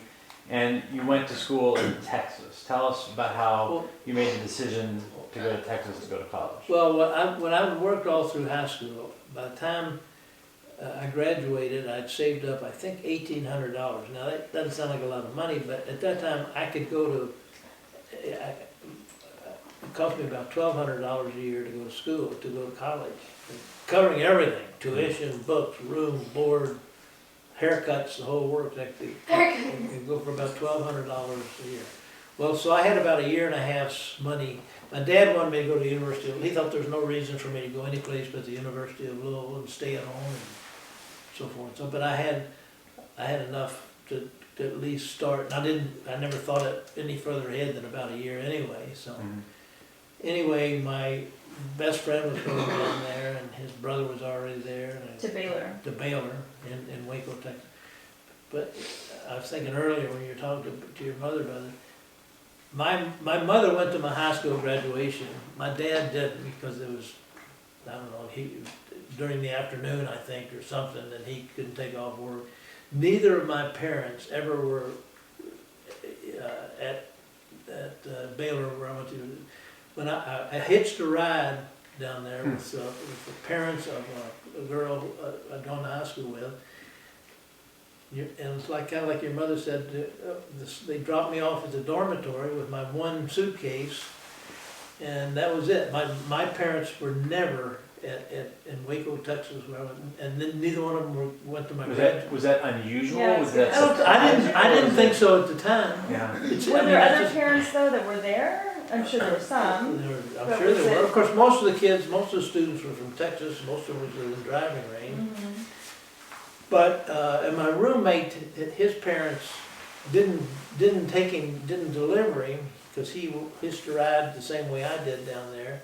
and you went to school in Texas. Tell us about how you made the decision to go to Texas to go to college. Well, when I worked all through high school, by the time I graduated, I'd saved up, I think, $1,800. Now, that doesn't sound like a lot of money, but at that time, I could go to, it cost me about $1,200 a year to go to school, to go to college, covering everything, tuition, books, room, board, haircuts, the whole works. I could go for about $1,200 a year. Well, so I had about a year and a half's money. My dad wanted me to go to the University of, he thought there was no reason for me to go any place but the University of Louisville and stay at home and so forth. So, but I had enough to at least start. And I never thought it any further ahead than about a year anyway, so. Mhm. Anyway, my best friend was going down there, and his brother was already there. And To Baylor. to Baylor in Waco, Texas. But I was thinking earlier when you were talking to your mother about it, my mother went to my high school graduation. My dad didn't because it was, I don't know, during the afternoon, I think, or something, and he couldn't take off work. Neither of my parents ever were at Baylor where I went to. When I hitched a ride down there with the parents of a girl I'd gone to high school with. And it's like kind of like your mother said, they dropped me off at the dormitory with my one suitcase, and that was it. My parents were never in Waco, Texas, where I went, and then neither one of them went to my graduation. Was that unusual? Yeah, Was that I didn't think so at the time. Yeah. Were there other parents though that were there? I'm sure there were some. I'm sure there were. Of course, most of the students were from Texas. Most of them were within driving range. Mm-hmm. But and my roommate, his parents didn't deliver him because he used to ride the same way I did down there.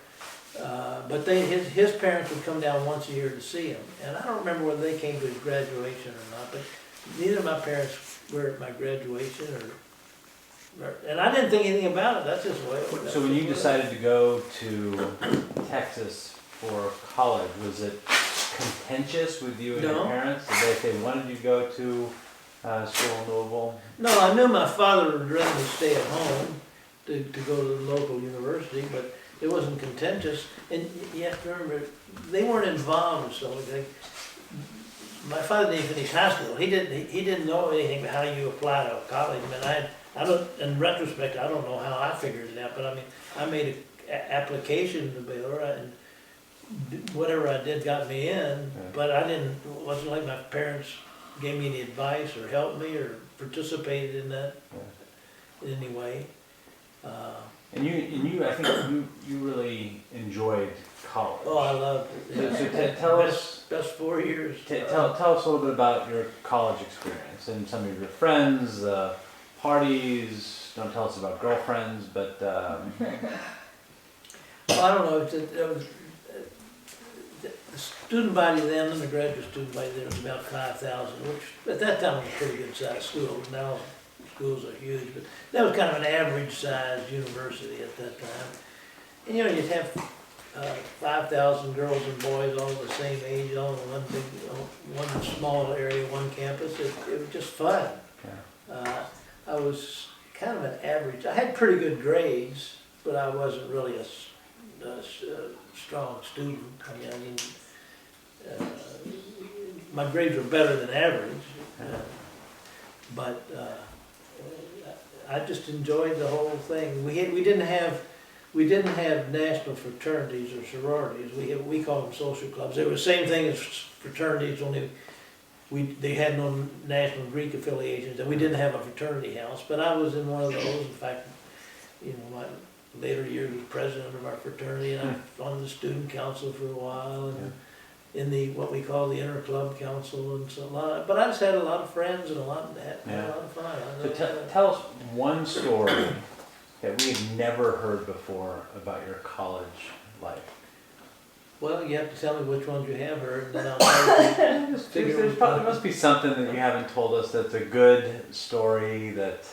But his parents would come down once a year to see him, and I don't remember whether they came to his graduation or not. But neither of my parents were at my graduation, and I didn't think anything about it. That's just the way it was. So when you decided to go to Texas for college, was it contentious with you and your parents? Did they say wanted you to go to school in Louisville? No, I knew my father would rather me stay at home to go to the local university, but it wasn't contentious. And you have to remember, they weren't involved, so my father didn't finish high school. He didn't know anything about how you apply to college. I mean, I don't. In retrospect, I don't know how I figured it out, but I mean, I made an application to Baylor, and whatever I did got me in. Yeah. But it wasn't like my parents gave me any advice or helped me or participated in that in any way. And you, I think you really enjoyed college. Oh, I loved it. So tell us best 4 years. Tell us a little bit about your college experience and some of your friends, parties. Don't tell us about girlfriends, but. Well, I don't know. The student body then, undergraduate student body there was about 5,000, which at that time was a pretty good sized school. Now schools are huge, but that was kind of an average sized university at that time. And you'd have 5,000 girls and boys all the same age, all in one small area, one campus. It was just fun. Yeah. I was kind of an average. I had pretty good grades, but I wasn't really a strong student. I mean, my grades were better than average, but I just enjoyed the whole thing. We didn't have national fraternities or sororities. We called them social clubs. They were the same thing as fraternities, only they had no national Greek affiliations, and we didn't have a fraternity house. But I was in one of those. In fact, my later years was president of our fraternity, and I was on the student council for a while, and in the what we call the inter-club council, and so but I just had a lot of friends and had a lot of fun. So tell us one story that we had never heard before about your college life. Well, you have to tell me which ones you have heard, and then I'll try to figure There must be something that you haven't told us that's a good story that,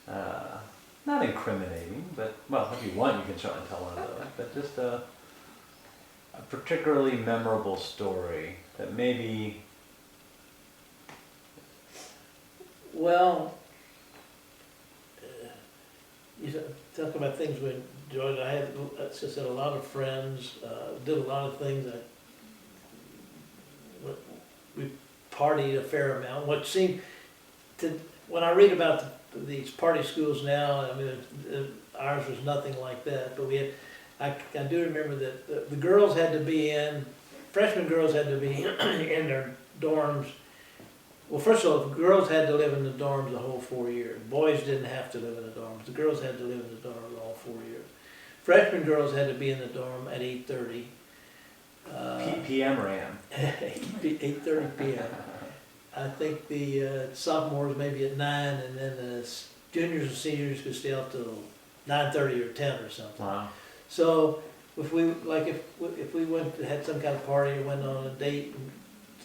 not incriminating, but, well, if you want, you can certainly tell one of those, but just a particularly memorable story that maybe... Well, you talk about things we enjoyed. I had, as I said, a lot of friends, did a lot of things. We partied a fair amount. What seemed to, when I read about these party schools now, I mean, ours was nothing like that, but we had, I do remember that the girls had to be freshman girls had to be in their dorms. Well, first of all, the girls had to live in the dorms the whole 4 years. Boys didn't have to live in the dorms. The girls had to live in the dorms all 4 years. Freshman girls had to be in the dorm at 8:30. PM or AM? 8:30 p.m. I think the sophomores maybe at 9, and then the juniors and seniors could stay out till 9:30 or 10 or something. Wow. So if we had some kind of party or went on a date, and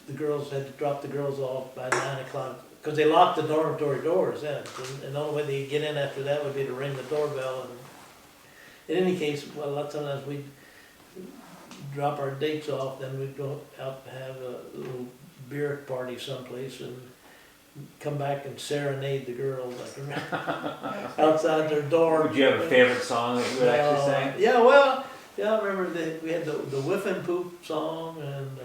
the girls had to drop the girls off by 9 o'clock, because they locked the dormitory doors then, and the only way they'd get in after that would be to ring the doorbell. And in any case, well, a lot sometimes we'd drop our dates off, then we'd go out and have a little beer party someplace and come back and serenade the girls outside their door. Would you have a favorite song that you would actually sing? Yeah, well, yeah, I remember we had the Whiff and Poop song, and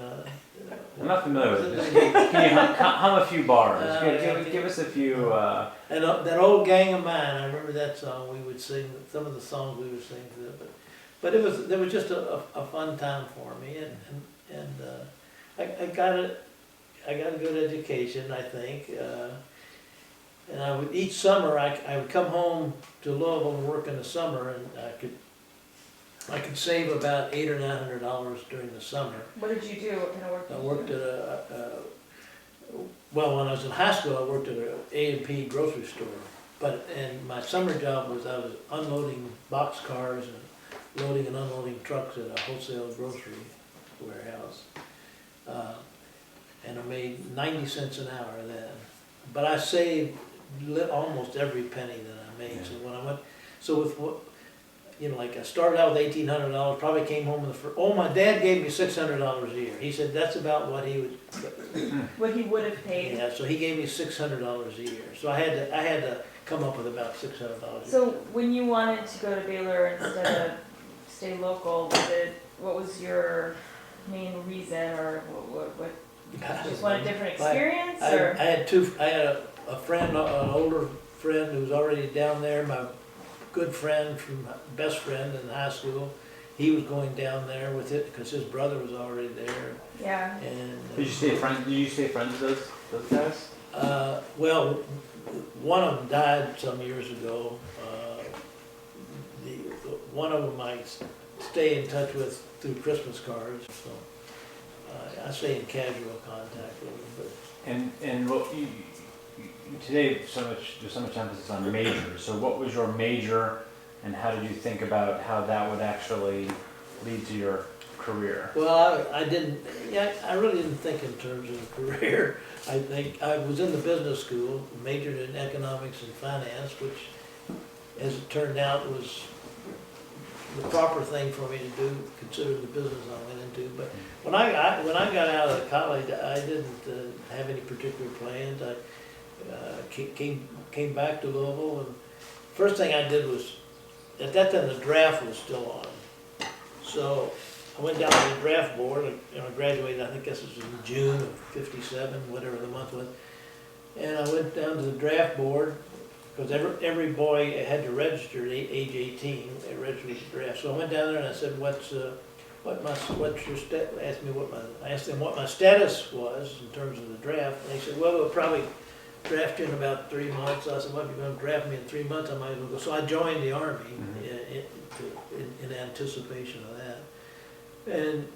I'm not familiar with this. Can you hum a few bars? Give us a few. And that old Gang of Mine, I remember that song. We would sing some of the songs we would sing to them, but it was just a fun time for me, and I got a good education, I think, and each summer I would come home to Louisville and work in the summer, and I could save about $800 or $900 during the summer. What did you do? What kind of work did I you worked do? at well, when I was in high school, I worked at a A&P grocery store. And my summer job was I was unloading box cars and loading and unloading trucks at a wholesale grocery warehouse. And I made 90 cents an hour then. But I saved almost every penny that I made. Yeah. So with what, like I started out with $1,800, probably came home with my dad gave me $600 a year. He said that's about what he would. What he would have paid. Yeah, so he gave me $600 a year. So I had to come up with about $600 a year. So when you wanted to go to Baylor instead of stay local, what was your main reason, or what? Just want a different experience, or? I had a friend, an older friend who was already down there. My good friend best friend in high school. He was going down there with it because his brother was already there. Yeah. And Did you stay friends with those guys? Well, one of them died some years ago. One of them I stay in touch with through Christmas cards. So I stay in casual contact with them. And what today there's so much emphasis on majors. So what was your major, and how did you think about how that would actually lead to your career? Well, I really didn't think in terms of a career. I think I was in the business school, majored in economics and finance, which, as it turned out, was the proper thing for me to do, considering the business I went into. But when I got out of college, I didn't have any particular plans. I came back to Louisville, and first thing I did was, at that time the draft was still on, so I went down to the draft board. I graduated, I think this was in June of '57, whatever the month was, and I went down to the draft board because every boy had to register at age 18. They registered to the draft. So I went down there and I said, "What's your stat?" I asked them what my status was in terms of the draft, and they said, "Well, we'll probably draft you in about 3 months." So I said, "Well, if you're going to draft me in 3 months, I might as well go." So I joined the Army in anticipation of that. And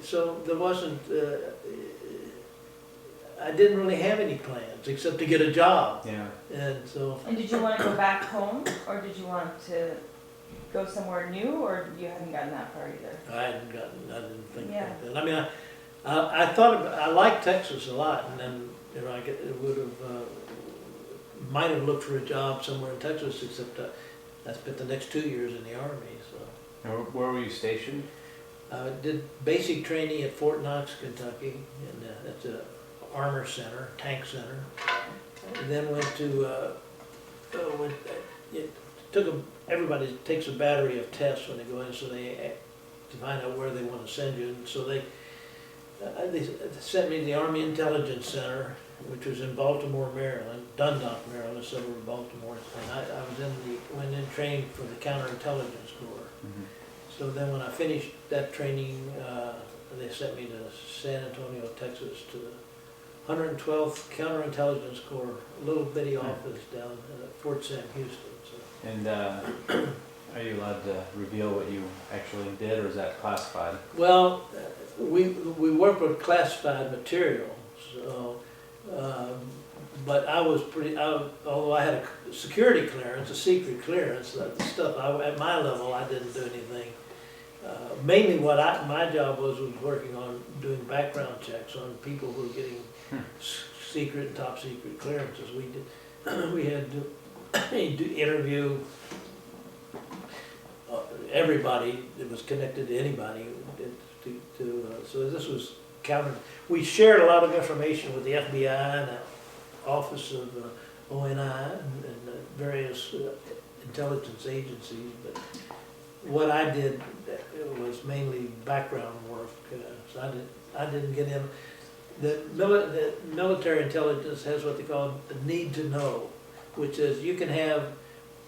so there wasn't, I didn't really have any plans except to get a job. Yeah. And so. And did you want to go back home, or did you want to go somewhere new, or you hadn't gotten that far either? I didn't think Yeah. about that. I mean, I thought I liked Texas a lot, and then might have looked for a job somewhere in Texas, except I spent the next 2 years in the Army. So And where were you stationed? I did basic training at Fort Knox, Kentucky, and that's a armor center, tank center. And then went to everybody takes a battery of tests when they go in, so to find out where they want to send you. And so they sent me to the Army Intelligence Center, which was in Baltimore, Maryland, Dundalk, Maryland, a suburb of Baltimore. And I went in trained for the counterintelligence corps. Mm-hmm. So then when I finished that training, they sent me to San Antonio, Texas, to the 112th Counterintelligence Corps, a little bitty office down at Fort Sam Houston. So. And are you allowed to reveal what you actually did, or is that classified? Well, we work with classified material, so But I was although I had a security clearance, a secret clearance, that stuff, at my level, I didn't do anything. Mainly my job was working on doing background checks on people who were getting secret and top secret clearances. We had to interview everybody that was connected to anybody. So this was counted. We shared a lot of information with the FBI and the Office of ONI and various intelligence agencies, but what I did was mainly background work. So I didn't get in. The military intelligence has what they call the need to know, which is you can have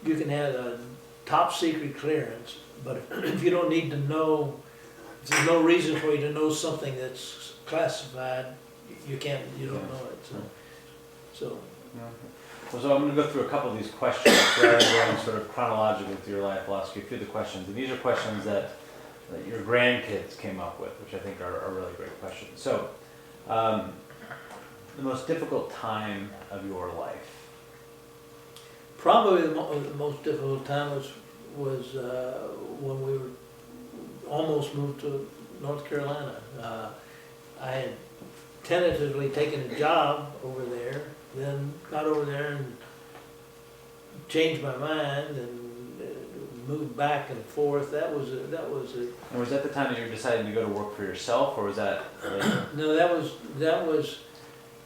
a top secret clearance, but if you don't need to know, if there's no reason for you to know something that's classified, you don't know it. So. Well, so I'm going to go through a couple of these questions rather than going sort of chronologically through your life. I'll ask you a few of the questions, and these are questions that your grandkids came up with, which I think are really great questions. So, the most difficult time of your life? Probably the most difficult time was when we were almost moved to North Carolina. I had tentatively taken a job over there, then got over there and changed my mind and moved back and forth. That was it. And was that the time that you were deciding to go to work for yourself, or was that later? No, that was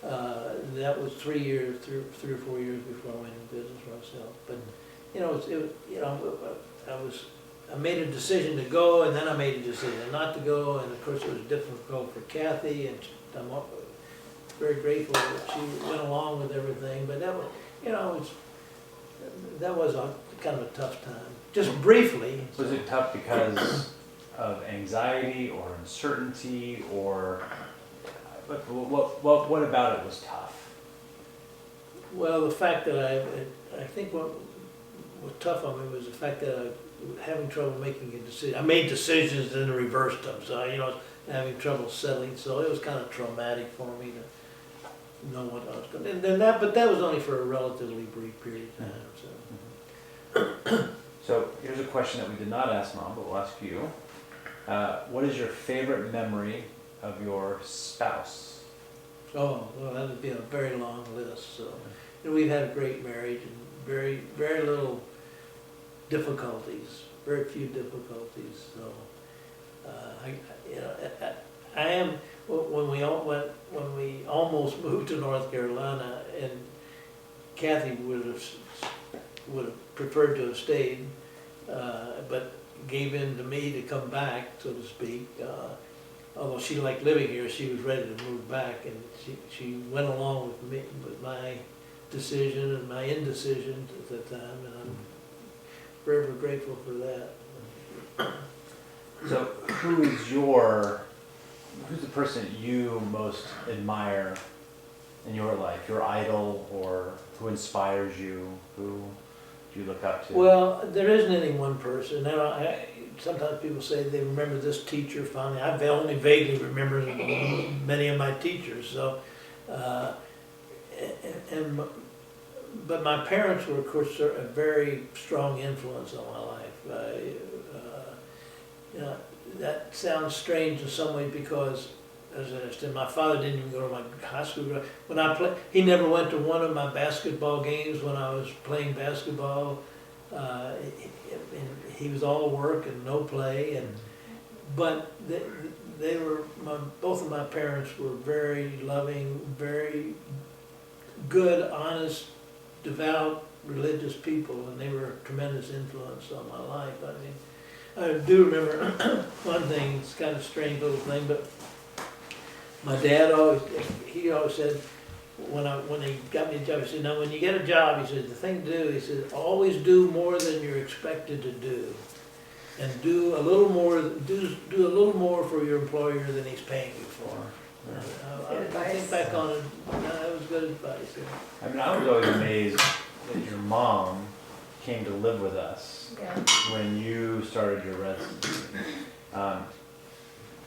3 or 4 years before I went into business for myself. But I made a decision to go, and then I made a decision not to go, and of course it was difficult for Kathy, and I'm very grateful that she went along with everything. But that was a kind of a tough time. Just briefly. Was it tough because of anxiety or uncertainty, or what about it was tough? Well, the fact that I think what was tough on me was the fact that I was having trouble making a decision. I made decisions and then reversed them, so I was having trouble settling. So it was kind of traumatic for me to know what I was going to do. And but that was only for a relatively brief period of time. So. So here's a question that we did not ask Mom, but we'll ask you. What is your favorite memory of your spouse? Oh, well, that would be a very long list. So, we've had a great marriage and very, very little difficulties, very few difficulties. So, I am when we almost moved to North Carolina, and Kathy would have preferred to have stayed, but gave in to me to come back, so to speak. Although she liked living here, she was ready to move back, and she went along with me, with my decision and my indecision at that time, and I'm forever grateful for that. So who's the person you most admire in your life, your idol, or who inspires you, who do you look up to? Well, there isn't any one person. Now, sometimes people say they remember this teacher fondly. I only vaguely remember many of my teachers. So, but my parents were, of course, a very strong influence on my life. That sounds strange in some way because, as I understand, my father didn't even go to my high school. When I played, he never went to one of my basketball games when I was playing basketball. He was all work and no play, but both of my parents were very loving, very good, honest, devout, religious people, and they were a tremendous influence on my life. I mean, I do remember one thing. It's kind of a strange little thing, but my dad always said, when he got me a job, he said, now when you get a job, he said, the thing to do, he said, always do more than you're expected to do. And do a little more for your employer than he's paying you for. I think back on it, that was good advice. Yeah. I mean, I was always amazed that your mom came to live with us when you started your residency.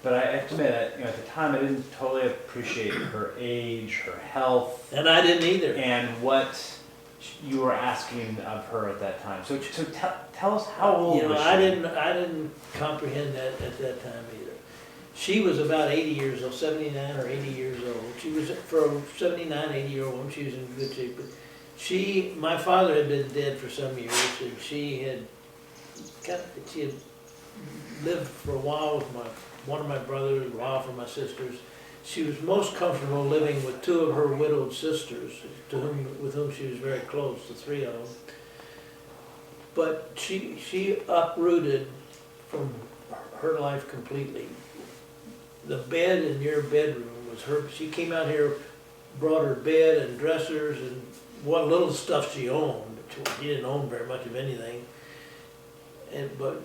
But I have to admit that, at the time, I didn't totally appreciate her age, her health, And I didn't either. and what you were asking of her at that time. So tell us how old was she? I didn't comprehend that at that time either. She was about 80 years old, 79 or 80 years old. She was, for a 79, 80-year-old woman, she was in good shape. But my father had been dead for some years, and she had lived for a while with one of my brothers, a while for my sisters. She was most comfortable living with two of her widowed sisters, with whom she was very close, the three of them. But she uprooted from her life completely. The bed in your bedroom was her. She came out here, brought her bed and dressers and what little stuff she owned. She didn't own very much of anything. But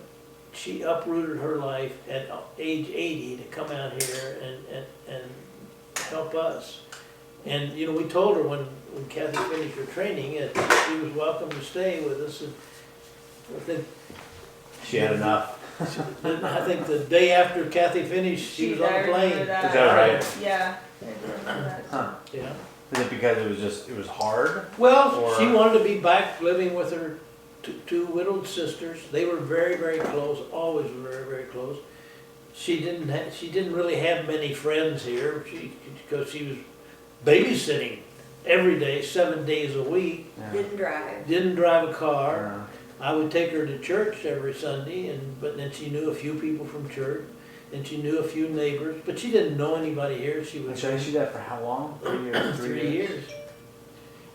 she uprooted her life at age 80 to come out here and help us. And we told her when Kathy finished her training that she was welcome to stay with us. And I think She had enough. I think the day after Kathy finished, she was on the plane. Is that right? Yeah. I remember that. Huh. Yeah. Is it because it was hard? Well, Or- she wanted to be back living with her two widowed sisters. They were very, very close. Always were very, very close. She didn't really have many friends here. Because she was babysitting every day, 7 days a week. Yeah. Didn't drive. A car. Yeah. I would take her to church every Sunday, but then she knew a few people from church, and she knew a few neighbors, but she didn't know anybody here. She was So she did that for how long? 3 years? 3 years.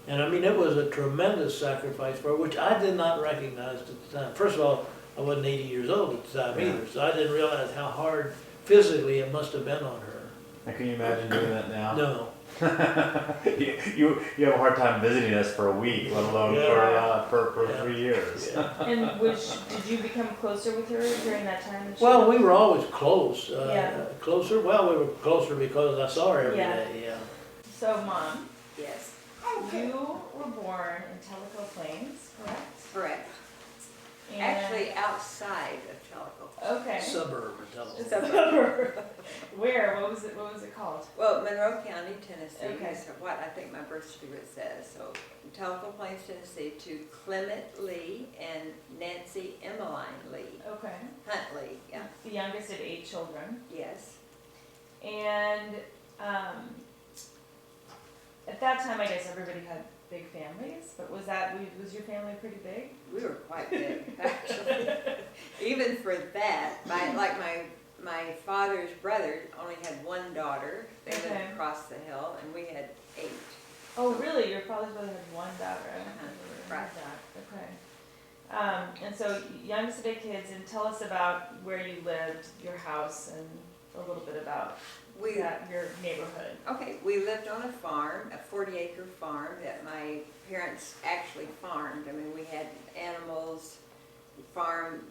And I mean, it was a tremendous sacrifice for her, which I did not recognize at the time. First of all, I wasn't 80 years old at the time either, so I didn't realize how hard physically it must have been on her. Now, can you imagine doing that now? No. you have a hard time visiting us for a week, let alone for Yeah. 3 years. Yeah. And did you become closer with her during that time? that she- Well, we were always close. Yeah. Closer? Well, we were closer because I saw her every Yeah. day, yeah. So, Mom, Yes, you were born in Tellico Plains, correct? correct. And- Actually, outside of Tellico. Okay. Suburb of Tellico. Suburb. Where? What was it called? Well, Monroe County, Tennessee Okay. is what I think my birth certificate says. So, Tellico Plains, Tennessee, to Clement Lee and Nancy Emmeline Lee. Okay. Huntley, yeah, The youngest of 8 children. yes. And at that time, I guess everybody had big families, but was your family pretty big? We were quite big, actually. Even for that, my father's brother only had one daughter. They Okay. lived across the hill, and we had 8. Oh, really? Your father's brother had one daughter? I Uh-huh, never heard right. that. Okay. And so, youngest of 8 kids, and tell us about where you lived, your house, and a little bit about your neighborhood. Okay, we lived on a farm, a 40-acre farm that my parents actually farmed. I mean, we had animals, we farmed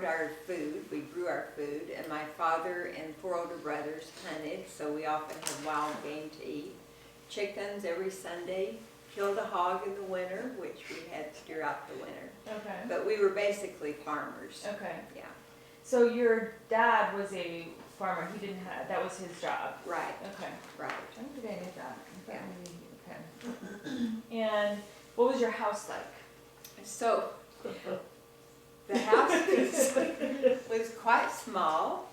our food, we grew our food, and my father and 4 older brothers hunted, so we often had wild game to eat. Chickens every Sunday, killed a hog in the winter, which we had throughout the winter. Okay. But we were basically farmers, Okay. yeah, So your dad was a farmer. That was his job. right, Okay. right. I don't think I knew that. Yeah. Okay. And what was your house like? So, the house was quite small.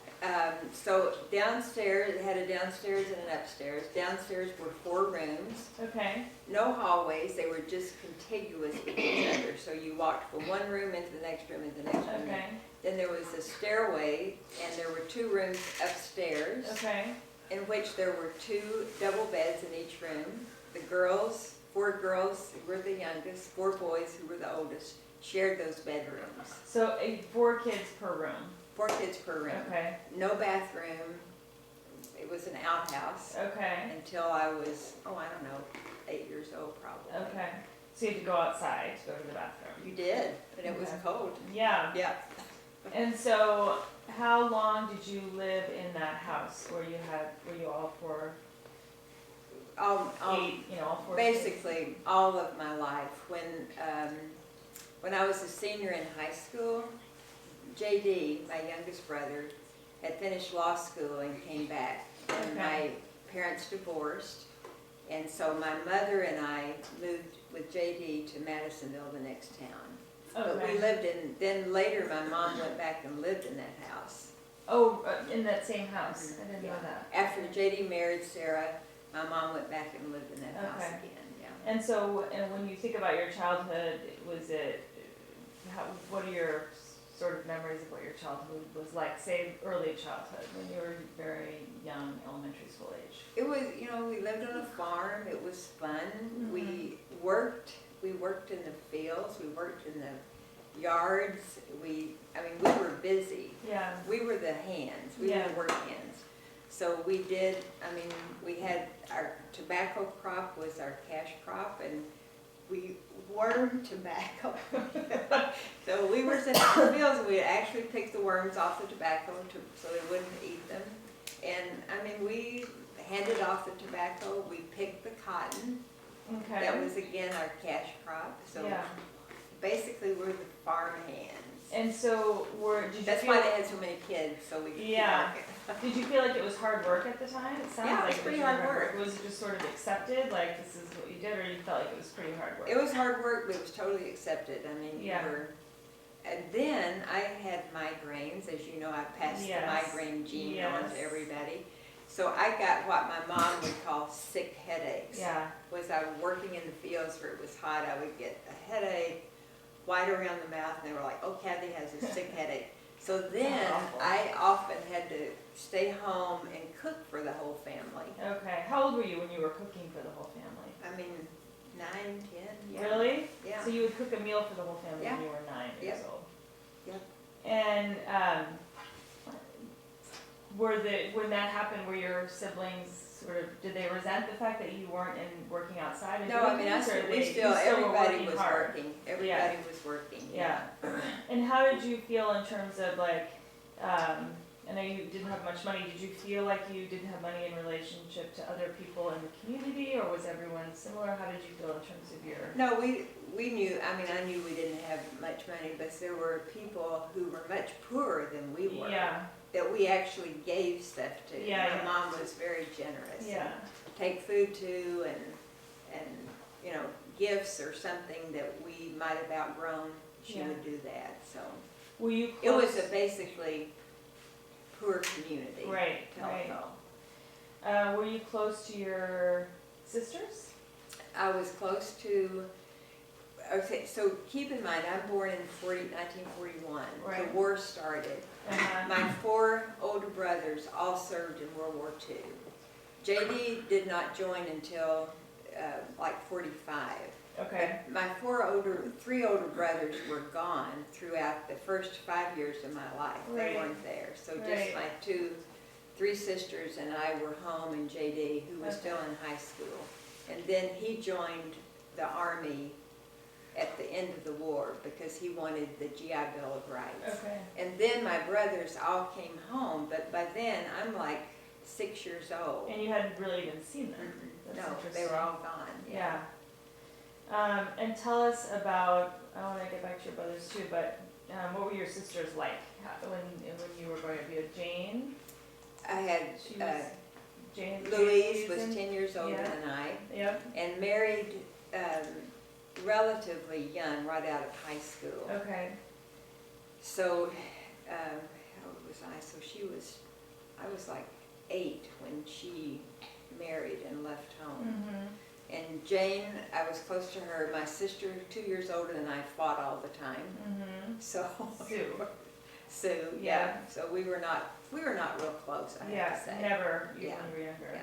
So downstairs, it had a downstairs and an upstairs. Downstairs were 4 rooms, Okay. no hallways, they were just contiguous with each other. So you walked from one room into the next room, into the next room. Okay. Then there was a stairway, and there were 2 rooms upstairs, Okay. in which there were 2 double beds in each room. The girls, 4 girls who were the youngest, 4 boys who were the oldest, shared those bedrooms. So 4 kids per room. 4 kids per room. Okay. No bathroom. It was an outhouse Okay. until I was, I don't know, 8 years old probably. Okay. So you had to go outside to go to the bathroom. You did, and it was Okay. cold. Yeah. Yeah. And so, how long did you live in that house where you all 4, All 8, all 4 kids? basically all of my life. When I was a senior in high school, JD, my youngest brother, had finished law school and came back. And Okay. my parents divorced. And so my mother and I moved with JD to Madisonville, the next town. But we Okay. lived in, then later my mom went back and lived in that house. Oh, in that same house. I didn't know Yeah. that. After JD married Sarah, my mom went back and lived in that house Okay. again, yeah. And so, and when you think about your childhood, was it, what are your sort of memories of what your childhood was like, say early childhood, when you were very young, elementary school age? It was, you know, we lived on a farm, it was fun. Mm-hmm. We worked in the fields, we worked in the yards. We were busy. Yeah. We were the hands, we were Yeah. the work hands. So we had, our tobacco crop was our cash crop, and we wormed tobacco. So we were sitting in the fields, and we'd actually pick the worms off the tobacco so they wouldn't eat them. And we handed off the tobacco, we picked the cotton. Okay. That was again our cash crop. So Yeah. basically we're the farm hands. And so, did you That's feel, why they had so many kids, so we could keep Yeah. working. did you feel like it was hard work at the time? It sounds Yeah, it like was pretty really hard work. Was it just sort of accepted, like this is what you did, or you felt like it was pretty hard work? It was hard work, but it was totally accepted. I mean, Yeah. and then I had migraines. As you know, I passed Yes. the migraine gene on Yes. to everybody. So I got what my mom would call sick headaches. Yeah. Was I was working in the fields where it was hot, I would get a headache, white around the mouth, and they were like, oh, Kathy has a sick headache. So then awful. I often had to stay home and cook for the whole family. Okay. How old were you when you were cooking for the whole family? I mean, 9, 10, yeah. Really? Yeah. So you would cook a meal for the whole family Yeah. when you were 9 years Yep. old? Yep. And when that happened, were your siblings sort of, did they resent the fact that you weren't working outside and No, doing I mean, things, or you everybody were was hard? working. Everybody was working. Yeah. And how did you feel in terms of like, I know you didn't have much money. Did you feel like you didn't have money in relationship to other people in the community, or was everyone similar? How did you feel in terms of your? No, we knew, I knew we didn't have much money, but there were people who were much poorer than we were. Yeah. That we actually gave stuff to. Yeah, My mom was very generous. Yeah. Take food to and you know, gifts or something that we might have outgrown, she Yeah. would do that, so. Were you It was close? a basically poor community. Right, Telco. Were you close to your sisters? I was close to, okay, so keep in mind, I'm born in 1941. Right. The war started. My 4 older brothers all served in World War II. JD did not join until like 45. Okay. My 3 older brothers were gone throughout the first 5 years of my life. They Right. weren't there. So just Right. my 3 sisters and I were home, and JD, who was Okay. still in high school. And then he joined the Army at the end of the war because he wanted the GI Bill of Rights. Okay. And then my brothers all came home, but by then I'm like 6 years old. And you hadn't really even seen them. That's No, they interesting. were all gone. Yeah. And tell us about, I want to get back to your brothers too, but what were your sisters like when you were growing up? You had Jane? I had She was, Jane? Louise was and- 10 years older Yeah. than I, Yep. and married relatively young, right out of high school. Okay. So, how old was I? So I was like 8 when she married and left home. Mm-hmm. And Jane, I was close to her. My sister, 2 years older than I, fought all the time. Mm-hmm. So Sue. Sue, Yeah. yeah. So we were not real close, I have to Yeah, say. never, when you Yeah. were younger. Yeah.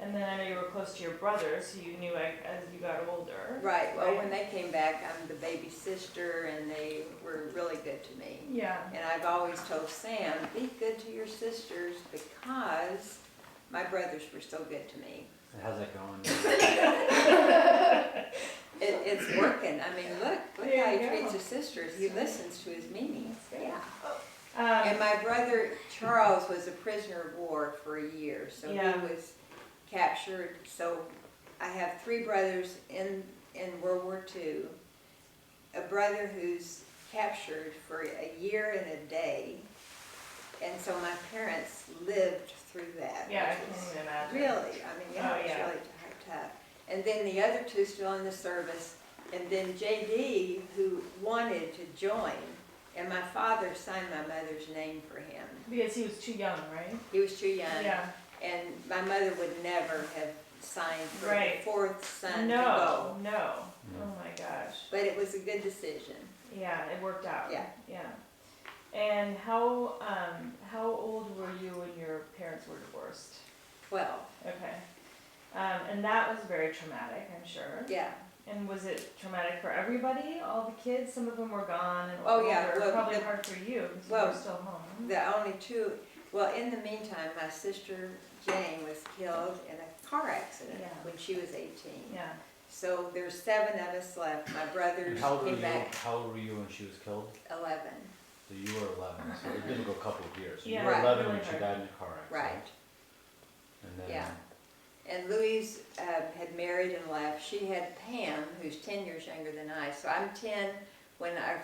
And then I know you were close to your brothers, who you knew like, as you got older. Right. Well, Right. when they came back, I'm the baby sister, and they were really good to me. Yeah. And I've always told Sam, be good to your sisters because my brothers were so good to me. How's that going? It's working. I mean, look There how he you go. treats his sisters. He listens to his Mimi. That's good. Yeah. And my brother Charles was a prisoner of war for a year, so Yeah. he was captured. So I have 3 brothers in World War II. A brother who's captured for a year and a day, And so my parents lived through that. Yeah, I which was can't even imagine. Really, I mean, yeah, Oh, it was yeah. really tough. And then the other two still in the service, and then JD, who wanted to join, and my father signed my mother's name for him. Because he was too young, right? He was too young, Yeah. and my mother would never have signed for Right. the fourth son to No, go. no. Oh my gosh. But it was a good decision. Yeah, it worked out. Yeah. Yeah. And how old were you when your parents were divorced? 12, Okay. And that was very traumatic, I'm sure. yeah. And was it traumatic for everybody, all the kids? Some of them were gone and Oh, yeah, older. well, Probably the- hard for you because you well, were still home. The only two, well, in the meantime, my sister Jane was killed in a car accident Yeah. when she was 18. Yeah. So there's 7 of us left. My brothers How old were came you? back How old were you when she was killed? 11. So you were 11. So it didn't go a couple of years. So Yeah, you were right. 11 really when she hard. died in a car accident. Right. And then Yeah. And Louise had married and left. She had Pam, who's 10 years younger than I. So I'm 10 when my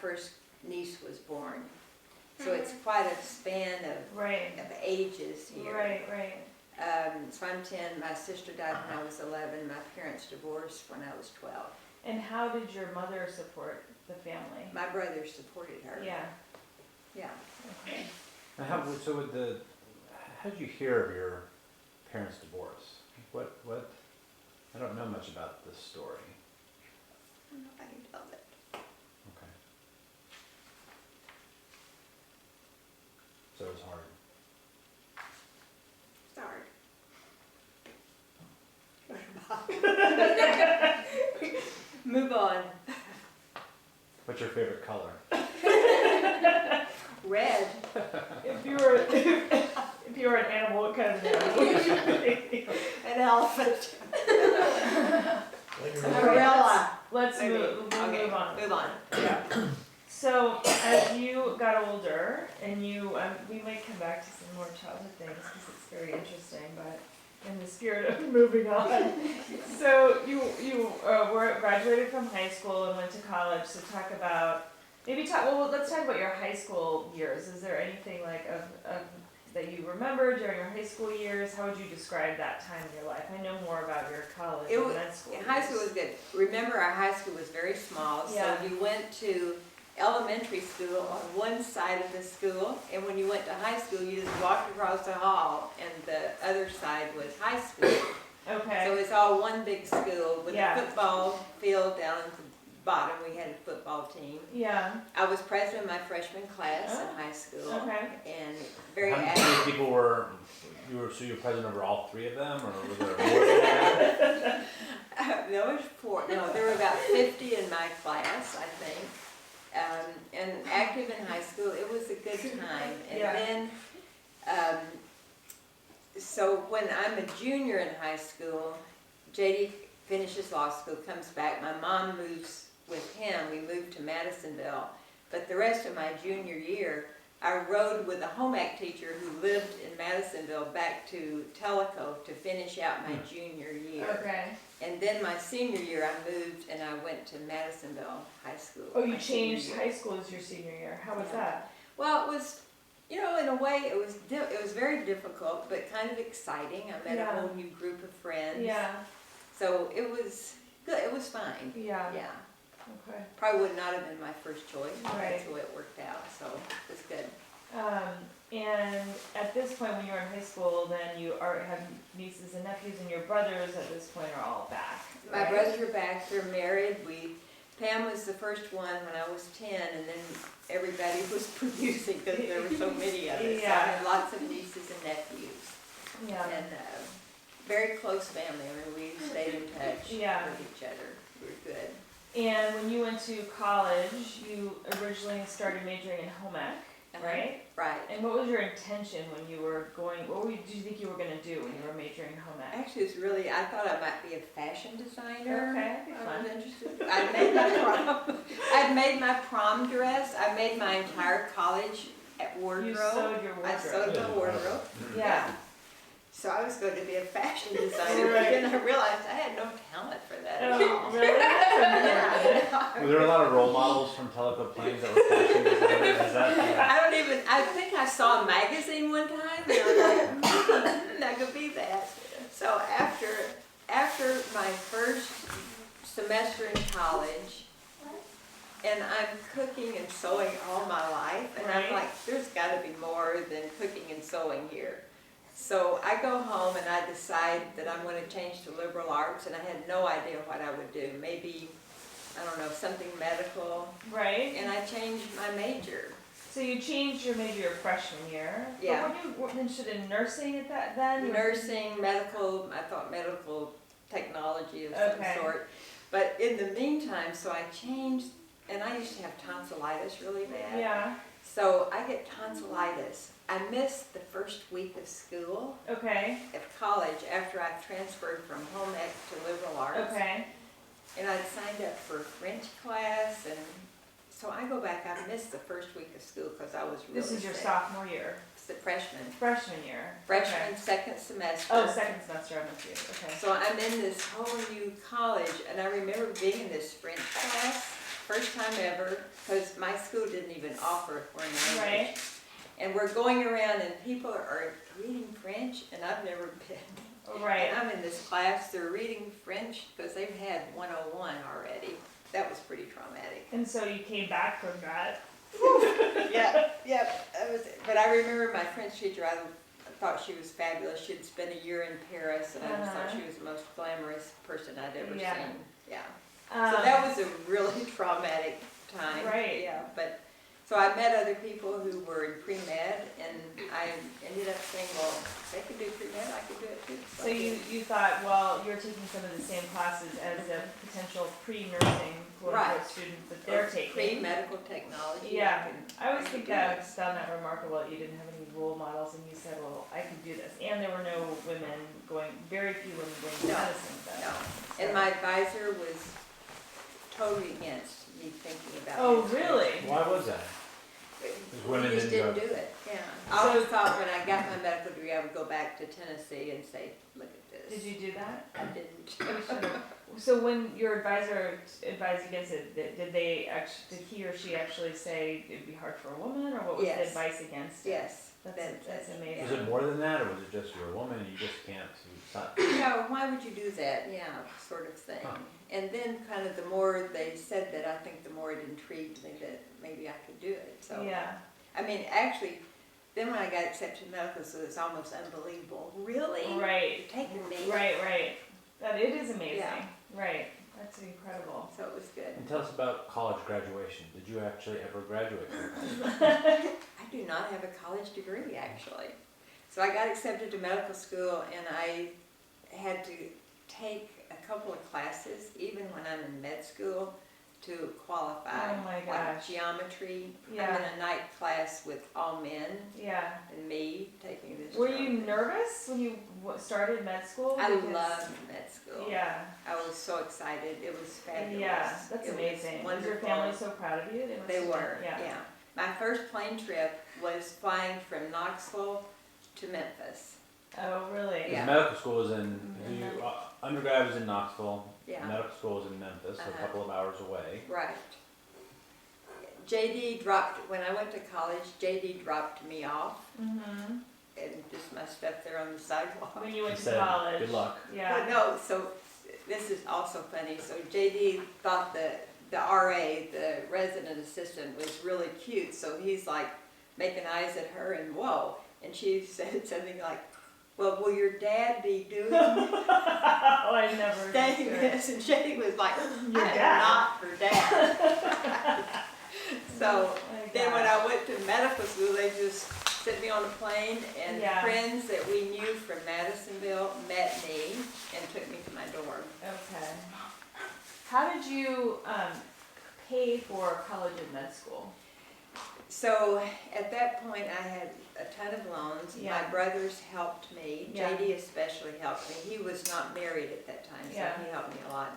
first niece was born. So it's quite a span Right. of ages here. Right, right. So I'm 10. My sister died when I was 11. My parents divorced when I was 12. And how did your mother support the family? My brothers supported her. Yeah. Yeah. Okay. And how did you hear of your parents' divorce? What? I don't know much about this story. I don't know if I can tell it. Okay. So it was hard. Sorry. Move on. What's your favorite color? Red. If you were an animal, what kind of animal would you be? An elephant. When you're A gorilla. Let's Maybe. move. We'll Okay, move on. Move on. Yeah. So as you got older, and we might come back to some more childhood things because it's very interesting, but in the spirit of moving on. So you were graduated from high school and went to college. So talk about let's talk about your high school years. Is there anything like of that you remember during your high school years? How would you describe that time in your life? I know more about your college It and was, med school. high school years. was good. Remember, our high school was very small, Yeah. so you went to elementary school on one side of the school, and when you went to high school, you just walked across the hall, and the other side was high school. Okay. So it's all one big school with Yeah. a football field down at the bottom. We had a football team. Yeah. I was president of my freshman class Oh, in high school. okay. And very How active. many people were you were president over all 3 of them, or was there more than that? There was 4. No, there were about 50 in my class, I think. And active in high school. It was a good time. And Yeah. then, so when I'm a junior in high school, JD finishes law school, comes back. My mom moves with him. We moved to Madisonville. But the rest of my junior year, I rode with a home ec teacher who lived in Madisonville back to Tellico to finish out my junior year. Okay. And then my senior year, I moved and I went to Madisonville High School. Oh, you my senior changed year. high school as your senior year. How was Yeah. that? Well, it was, in a way, it was very difficult, but kind of exciting. I met Yeah. a whole new group of friends. Yeah. So it was good. It was fine. Yeah. Yeah. Okay. Probably would not have been my first choice. But Right. that's the way it worked out. So it was good. And at this point, when you were in high school, then you have nieces and nephews, and your brothers at this point are all back. My right? brothers are back. They're married. Pam was the first one when I was 10, and then everybody was producing because there were so many of us. So I Yeah. had lots of nieces and nephews. Yeah. And very close family. I mean, we stayed in touch Yeah. with each other. We were good. And when you went to college, you originally started majoring in home ec, right? Right. And what was your intention when you were going? Did you think you were going to do when you were majoring in home ec? Actually, it's really, I thought I might be a fashion designer. Okay, that'd be I fun. was interested. I'd made my prom dress. I made my entire college wardrobe. You sewed your I sewed wardrobe. the wardrobe. Yeah. So I was going to be a fashion designer, but Right. then I realized I had no talent for that. at Oh, all. really? Yeah. Were there a lot of role models from Tellico Plenge that were fashion designers? Is that I don't even I think I saw a magazine one time, and I was like, that could be that. So after my first semester in college, and I'm cooking and sewing all my life, and I'm Right. like, there's gotta be more than cooking and sewing here. So I go home and I decide that I'm gonna change to liberal arts, and I had no idea what I would do. Maybe, I don't know, something medical, Right? and I changed my major. So you changed your major your freshman year. Yeah. But were you interested in nursing at that then? You were- Nursing, medical, I thought medical technology of some Okay. sort. But in the meantime, so I changed, and I used to have tonsillitis really bad. Yeah. So I get tonsillitis. I missed the first week of school Okay. at college after I transferred from home ec to liberal arts. Okay. And I'd signed up for French class, and so I go back, I missed the first week of school because I was really This is your sick. sophomore year. It's the freshman. Freshman year. Freshman, Okay. second semester. Oh, second semester I'm with you. Okay. So I'm in this whole new college, and I remember being in this French class, first time ever, because my school didn't even offer a foreign language. Right. And we're going around, and people are reading French, and I've never been. Right. And I'm in this class, they're reading French because they've had 101 already. That was pretty traumatic. And so you came back from that. Yeah. That was it. But I remember my French teacher, I thought she was fabulous. She'd spent a year in Paris, and I just thought she was the most glamorous person I'd ever Yeah. seen. Yeah. So that was a really traumatic time. Right. Yeah, but, so I met other people who were in pre-med, and I ended up saying, well, if they could do pre-med, I could do it too. So you thought, well, you're taking some of the same classes as a potential pre-nursing Right. student that they're taking. Pre-medical technology. Yeah. I always could think do that I it. found that remarkable that you didn't have any role models and you said, well, I could do this. And there were no women going, very few women going to No, medicine though. No, and my advisor was totally against me thinking about it. Oh, really? Why was that? women We just didn't didn't go. do it, yeah. I always thought when I got my medical degree, I would go back to Tennessee and say, look at this. Did you do that? I didn't. You should have. So when your advisor advised against it, did they actually, did he or she actually say it'd be hard for a woman, or what was the Yes. advice against it? Yes. That's amazing. Was it more than that, or was it just you're a woman and you just can't? It's not, No, why would you do that? Yeah, sort of thing. Huh. And then kind of the more they said that, I think the more it intrigued me that maybe I could do it, so. Yeah. I mean, actually, then when I got accepted to medical school, it's almost unbelievable. Really? Right. You're taking me? Right. That it is amazing. Yeah. Right. That's incredible. So it was good. and tell us about college graduation. Did you actually ever graduate from college? I do not have a college degree, actually. So I got accepted to medical school, and I had to take a couple of classes, even when I'm in med school, to qualify. Oh my Like gosh. geometry. Yeah. I'm in a night class with all men, Yeah. and me taking this. Were you geometry. nervous when you started med school? I Because- loved med school. Yeah. I was so excited. It was fabulous. Yeah. That's It was amazing. Was your wonderful. family so proud of you? Must They have were, been- yeah. My first plane trip was flying from Knoxville to Memphis. Oh, really? Yeah. Medical school was in, undergrad was in Knoxville. Yeah. Medical school was in Memphis, a Uh-huh. couple of hours away. Right. JD dropped, when I went to college, JD dropped me off Mm-hmm. and just my stuff there on the sidewalk. When you went He to said, college. "Good luck." But Yeah. no, so this is also funny. So JD thought the RA, the resident assistant, was really cute. So he's like making eyes at her and whoa. And she said something like, well, will your dad be doing Oh, I never. saying understood. this? And JD was like, I Your am dad. not her dad. So Oh my then when gosh. I went to medical school, they just sent me on a plane, and Yeah. friends that we knew from Madisonville met me and took me to my dorm. Okay. How did you pay for college and med school? So at that point, I had a ton of loans. Yeah. My brothers helped me. Yeah. JD especially helped me. He was not married at that time, so Yeah. he helped me a lot.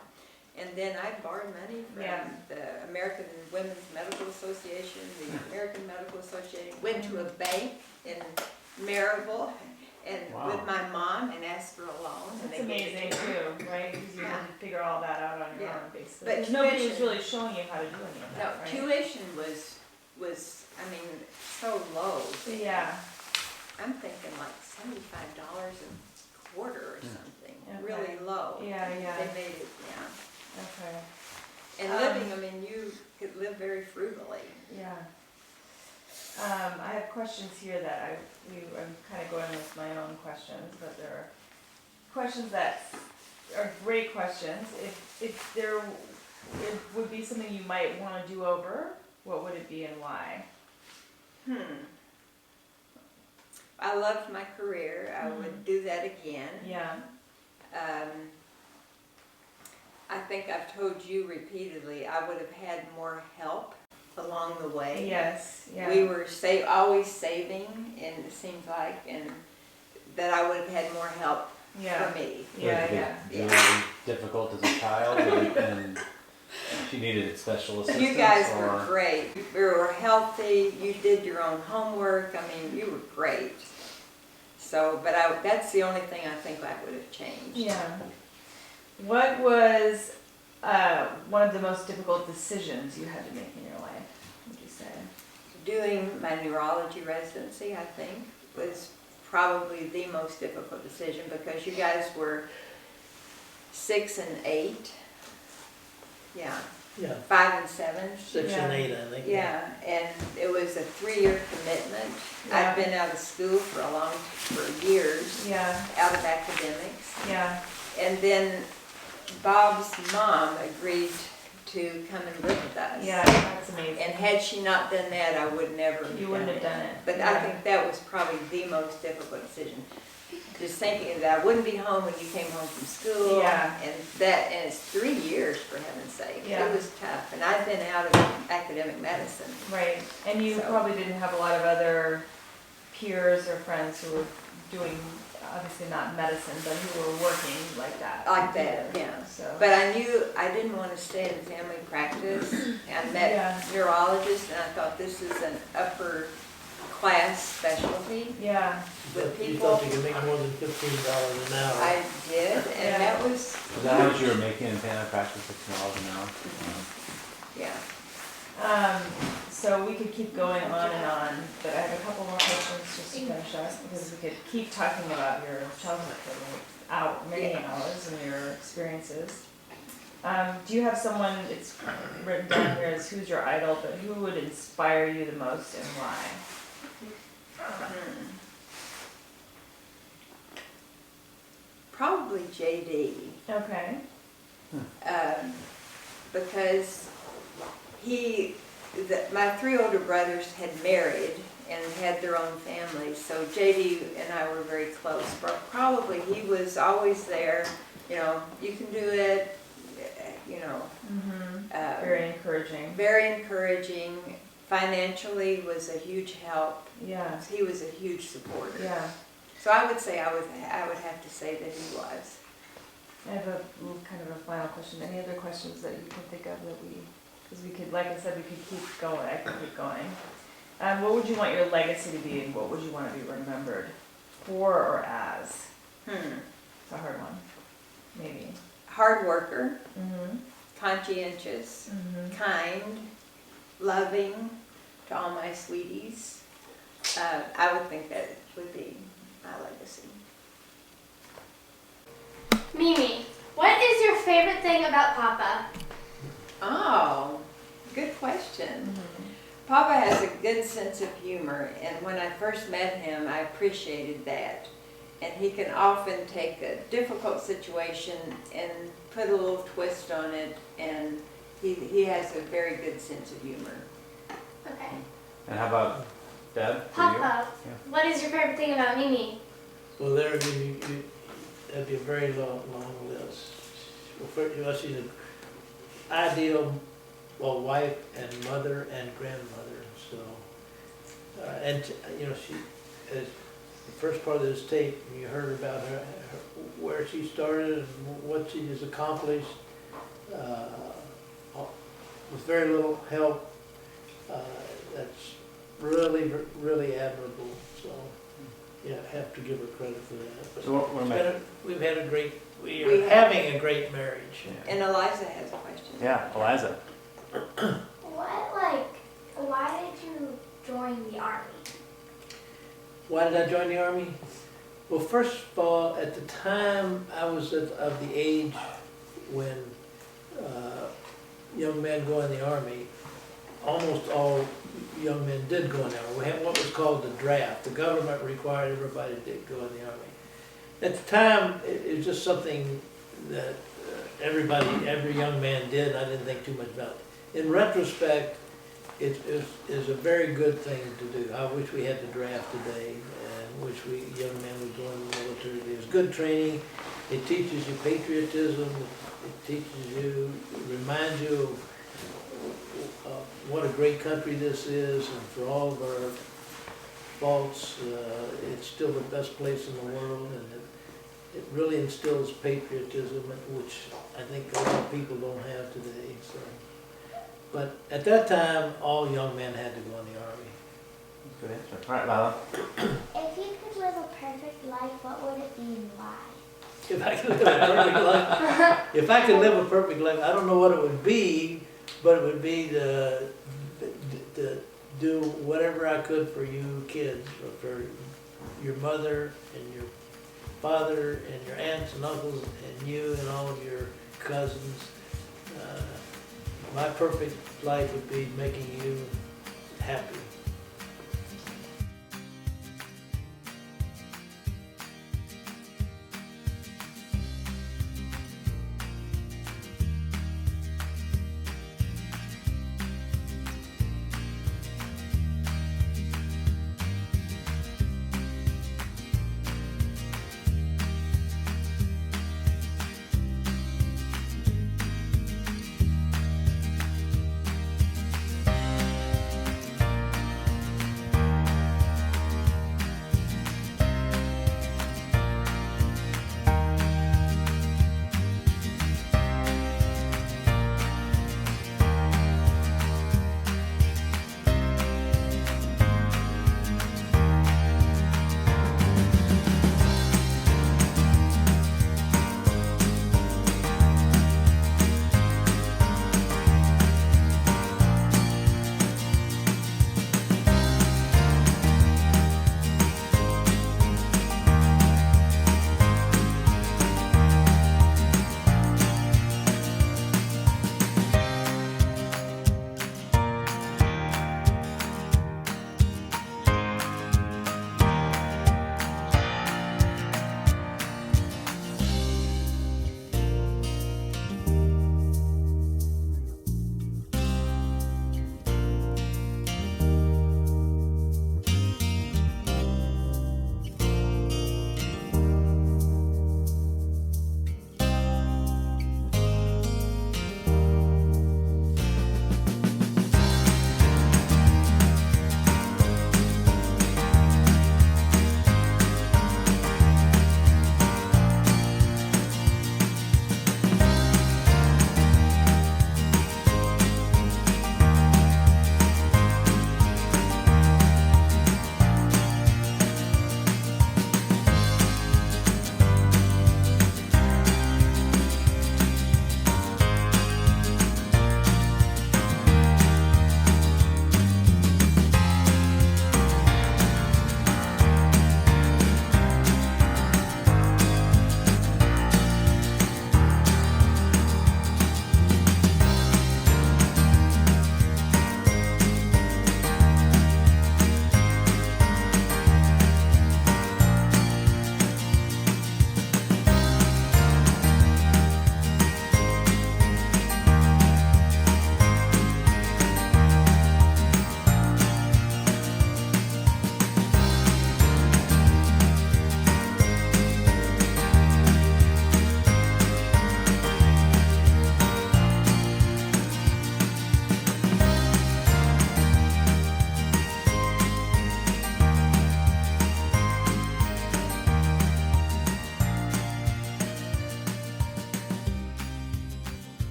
And then I borrowed money from Yeah. the American Women's Medical Association, the American Medical Association, went to a bank in Maryville and Wow. with my mom and asked for a loan. and That's they gave it amazing to me. too, right? Because you Yeah. had to figure all that out on your Yeah. own, basically. But Because nobody was tuition- really showing you how to do any of No, that, right? tuition was was, I mean, so low. Yeah, I'm thinking like $75 a quarter or something, Okay. really low. Yeah, yeah. They made it, yeah. okay, And living, I mean, you could live very frugally. yeah. I have questions here that I'm kind of going with my own questions, but there are questions that are great questions. If there would be something you might want to do over, what would it be and why? I loved my career. I would do that again. Yeah, I think I've told you repeatedly, I would have had more help along the way. yes, yeah. We were always saving, and it seems like, and that I would have had more help Yeah. for me. Yeah, Was it yeah. really difficult as a child, and she needed special assistance? You guys or? were great. You were healthy. You did your own homework. I mean, you were great. So, but that's the only thing I think I would have changed. Yeah. What was one of the most difficult decisions you had to make in your life, would you say? Doing my neurology residency, I think, was probably the most difficult decision because you guys were 6 and 8. Yeah, Yeah, 5 and 7. 6 and 8, I think. Yeah, and it was a 3-year commitment. Yeah. I'd been out of school for years, Yeah, out of academics. yeah, And then Bob's mom agreed to come and live with us. yeah, that's amazing. And had she not done that, I would never have You wouldn't have done done it. But I think that was probably the most difficult decision. Just thinking that I wouldn't be home when you came home from school. Yeah. And it's 3 years, for heaven's sake. Yeah. It was tough. And I'd been out of academic medicine. Right, and you So- probably didn't have a lot of other peers or friends who were doing, obviously not medicine, but who were working like that. Like that, either. yeah. So, But I knew I didn't want to stay in family practice. I met Yeah. neurologists, and I thought this is an upper class specialty. yeah, With You people. thought you could make more than $15 an hour. I did, and Yeah. that was, Is that how much you were making in family practice, $16 an hour? yeah. so we could keep going on and on, but I have a couple more questions just to finish up, because we could keep talking about your childhood for many Yeah. hours and your experiences. Do you have someone, it's written down here as who's your idol, but who would inspire you the most and why? Probably JD. Okay, Because my 3 older brothers had married and had their own families, so JD and I were very close. Probably he was always there, you can do it, very encouraging. very encouraging. Financially was a huge help. Yeah, He was a huge supporter. yeah. So I would say I would have to say that he was. I have a little kind of a final question. Any other questions that you can think of that because we could, like I said, we could keep going, I could keep going. What would you want your legacy to be, and what would you want to be remembered for or as? It's a hard one, maybe. Hard worker, Mm-hmm. conscientious, Mm-hmm. kind, loving to all my sweeties. I would think that would be my legacy. Mimi, what is your favorite thing about Papa? Oh, good question. Papa has a good sense of humor, and when I first met him, I appreciated that. And he can often take a difficult situation and put a little twist on it, and he has a very good sense of humor. Okay. And how about Deb? for you? Papa, what is your favorite thing about Mimi? Well, that'd be a very long list. Well, first, she's an ideal, wife and mother and grandmother. So, she, as the first part of this tape, you heard about her where she started and what she has accomplished with very little help. That's really, really admirable. So. Yeah, I have to give her credit for that. But So what am I? we are having a great marriage. And Eliza has a question. Yeah, Eliza. Why did you join the Army? Why did I join the Army? Well, first of all, at the time, I was of the age when young men go in the Army. Almost all young men did go in the Army. We had what was called the draft. The government required everybody to go in the Army. At the time, it was just something that every young man did. I didn't think too much about it. In retrospect, it is a very good thing to do. I wish we had the draft today, and wish young men would go in the military. It was good training. It teaches you patriotism. It teaches you, reminds you of what a great country this is, and for all of our faults, it's still the best place in the world, and it really instills patriotism, which I think a lot of people don't have today. So, but at that time, all young men had to go in the Army. Good answer. All right, Lila. If you could live a perfect life, what would it be and why? If I could live a perfect life, if I could live a perfect life, I don't know what it would be, but it would be to do whatever I could for you kids, or for your mother and your father and your aunts and uncles and you and all of your cousins. My perfect life would be making you happy.